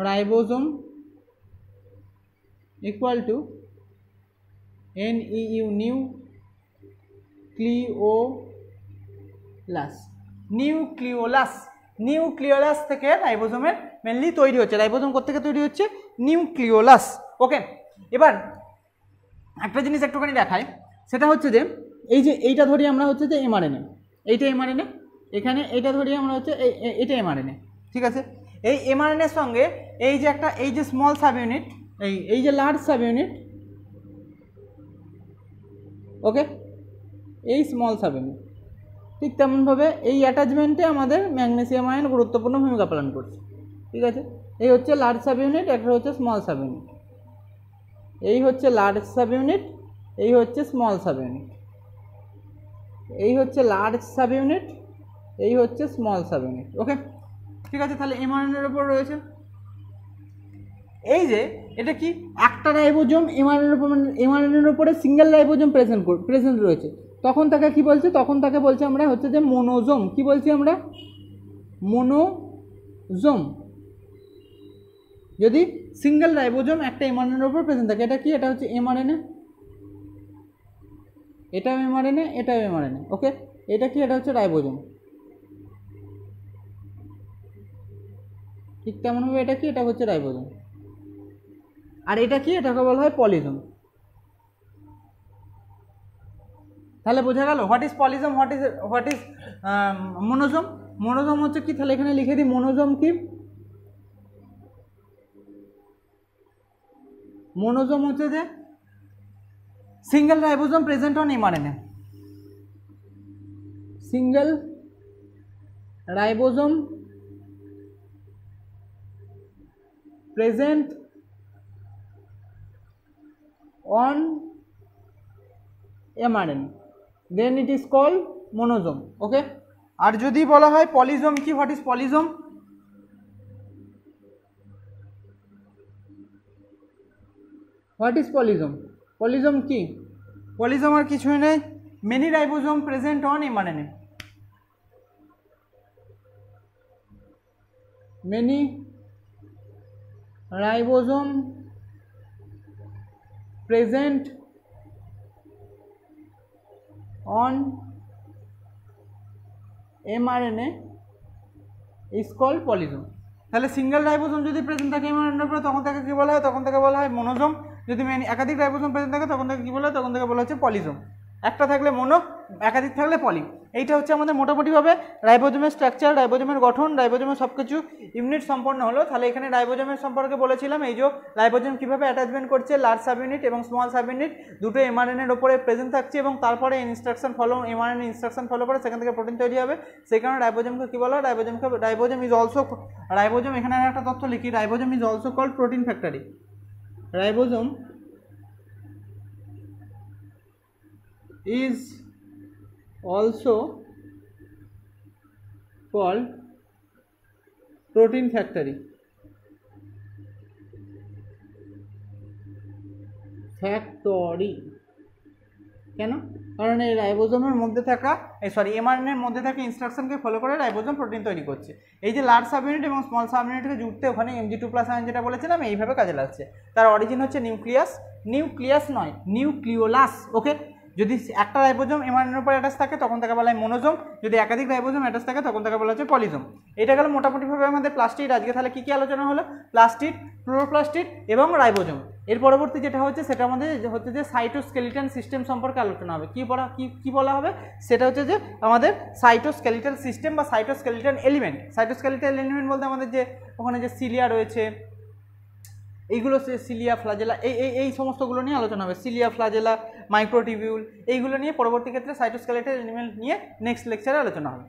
ribosome equal to NEU nucleolus থেকে রাইবোজোমের মেনলি তৈরি হচ্ছে। রাইবোজোম কোথেকে তৈরি হচ্ছে? নিউক্লিওলাস। ওকে, এবার একটা জিনিস একটুখানি দেখাই, সেটা হচ্ছে যে এই যে এইটা ধরি আমরা হচ্ছে যে এমআরএনএ, এইটা এমআরএনএ, এখানে এইটা ধরি আমরা হচ্ছে এটা এমআরএনএ, ঠিক আছে? এই এমআরএনএর সঙ্গে এই যে একটা এই যে স্মল সাব ইউনিট, এই যে লার্জ সাব ইউনিট, ওকে, এই স্মল সাব ইউনিট, ঠিক তেমনভাবে এই অ্যাটাচমেন্টে আমাদের ম্যাগনেসিয়াম আয়ন গুরুত্বপূর্ণ ভূমিকা পালন করছে, ঠিক আছে? এই হচ্ছে লার্জ সাব ইউনিট, একটা হচ্ছে স্মল সাব ইউনিট। এই হচ্ছে লার্জ সাব ইউনিট, এই হচ্ছে স্মল সাব ইউনিট। এই হচ্ছে লার্জ সাব ইউনিট, এই হচ্ছে স্মল সাব ইউনিট। ওকে, ঠিক আছে? তাহলে এমআরএনএর উপর রয়েছে এই যে এটা কি একটা রাইবোজোম এমআরএনএর উপরে সিঙ্গেল রাইবোজোম প্রেজেন্ট রয়েছে, তখন তাকে কি বলছে? তখন তাকে বলছে আমরা হচ্ছে যে মোনোজোম। কি বলছি আমরা? মোনোজোম। যদি সিঙ্গেল রাইবোজোম একটা এমআরএনএর উপর প্রেজেন্ট থাকে, এটা কি, এটা হচ্ছে এমআরএনএ, এটাও এমআরএনএ, এটাও এমআরএনএ, ওকে। এটা কি, এটা হচ্ছে রাইবোজোম। ঠিক তেমনভাবে এটা কি, এটা হচ্ছে রাইবোজোম। আর এটা কি, এটাকে বলা হয় পলিজোম। তাহলে বোঝা গেল হোয়াট ইজ পলিজম, হোয়াট ইজ মনোজোম। মনোজোম হচ্ছে কি, তাহলে এখানে লিখে দিই মনোজোম কি, মনোজোম হচ্ছে যে single ribosome present on mRNA, single ribosome present on mRNA, then it is called monosome, okay. আর যদি বলা হয় পলিজোম কি, what is polysome, what is polysome, polysome কি, পলিজোম আর কিছুই নেই, many ribosome present on mRNA, many ribosome present on mRNA is called polysome। তাহলে সিঙ্গেল রাইবোজোম যদি প্রেজেন্ট থাকে এমআরএনএ এর উপরে তখন তাকে কি বলা হয়, তখন তাকে বলা হয় মনোজোম। যদি একাধিক রাইবোজোম প্রেজেন্ট থাকে তখন তাকে কি বলা হয়, তখন তাকে বলা হচ্ছে পলিজোম। একটা থাকলে মনো, একাধিক থাকলে পলি। এইটা হচ্ছে আমাদের মোটামুটিভাবে রাইবোজোমের স্ট্রাকচার, রাইবোজোমের গঠন, রাইবোজোমের সব কিছু ইউনিট সম্পন্ন হলো। তাহলে এখানে রাইবোজোমের সম্পর্কে বলেছিলাম, এই যে রাইবোজোম কীভাবে অ্যাটাচমেন্ট করছে, লার্জ সাব ইউনিট এবং স্মল সাব ইউনিট দুটো এমআরএনএর ওপরে প্রেজেন্ট থাকছে এবং তারপরে instruction follow, mRNA instruction follow করে সেখান থেকে প্রোটিন তৈরি হবে। সেই কারণে রাইবোজোমকে কী বলা হয়, রাইবোজোম ইজ অলসো, রাইবোজোম এখানে একটা তথ্য লিখি, ribosome is also called protein factory. Ribosome is also called protein factory। কেন, কারণ এই রাইবোজোমের মধ্যে থাকা, এমআরএনএ এর মধ্যে থাকা ইনস্ট্রাকশনকে ফলো করে রাইবোজোম প্রোটিন তৈরি করছে। এই যে লার্জ সাব ইউনিট এবং স্মল সাব ইউনিটকে জুড়তে ওখানে Mg2+ আয়ন যেটা বলেছিলাম এইভাবে কাজে লাগছে। তার অরিজিন হচ্ছে নিউক্লিয়াস, নিউক্লিয়াস নয় নিউক্লিওলাস, ওকে। যদি একটা রাইবোজোম এমআরএনএর উপর অ্যাটাচ থাকে তখন তাকে বলা হয় মনোজোম, যদি একাধিক রাইবোজোম অ্যাটাচ থাকে তখন তাকে বলা হচ্ছে পলিজোম। এটা গেল মোটামুটিভাবে আমাদের প্লাস্টিড। আজকে তাহলে কী কী আলোচনা হলো, প্লাস্টিড, ক্লোরোপ্লাস্টিড এবং রাইবোজোম। এর পরবর্তী যেটা হচ্ছে সেটা আমাদের হচ্ছে যে সাইটোস্কেলিটন সিস্টেম সম্পর্কে আলোচনা হবে। কি বলা হবে, সেটা হচ্ছে যে আমাদের সাইটোস্কেলিটন সিস্টেম বা সাইটোস্কেলিটন এলিমেন্ট। সাইটোস্কেলিটন এলিমেন্ট বলতে আমাদের যে ওখানে যে সিলিয়া রয়েছে, এইগুলো সিলিয়া, ফ্লাজেলা, এই সমস্তগুলো নিয়ে আলোচনা হবে। সিলিয়া, ফ্লাজেলা, মাইক্রোটিবিউল, এইগুলো নিয়ে পরবর্তী ক্ষেত্রে সাইটোস্কেলিটন এলিমেন্ট নিয়ে নেক্সট লেকচারে আলোচনা হবে।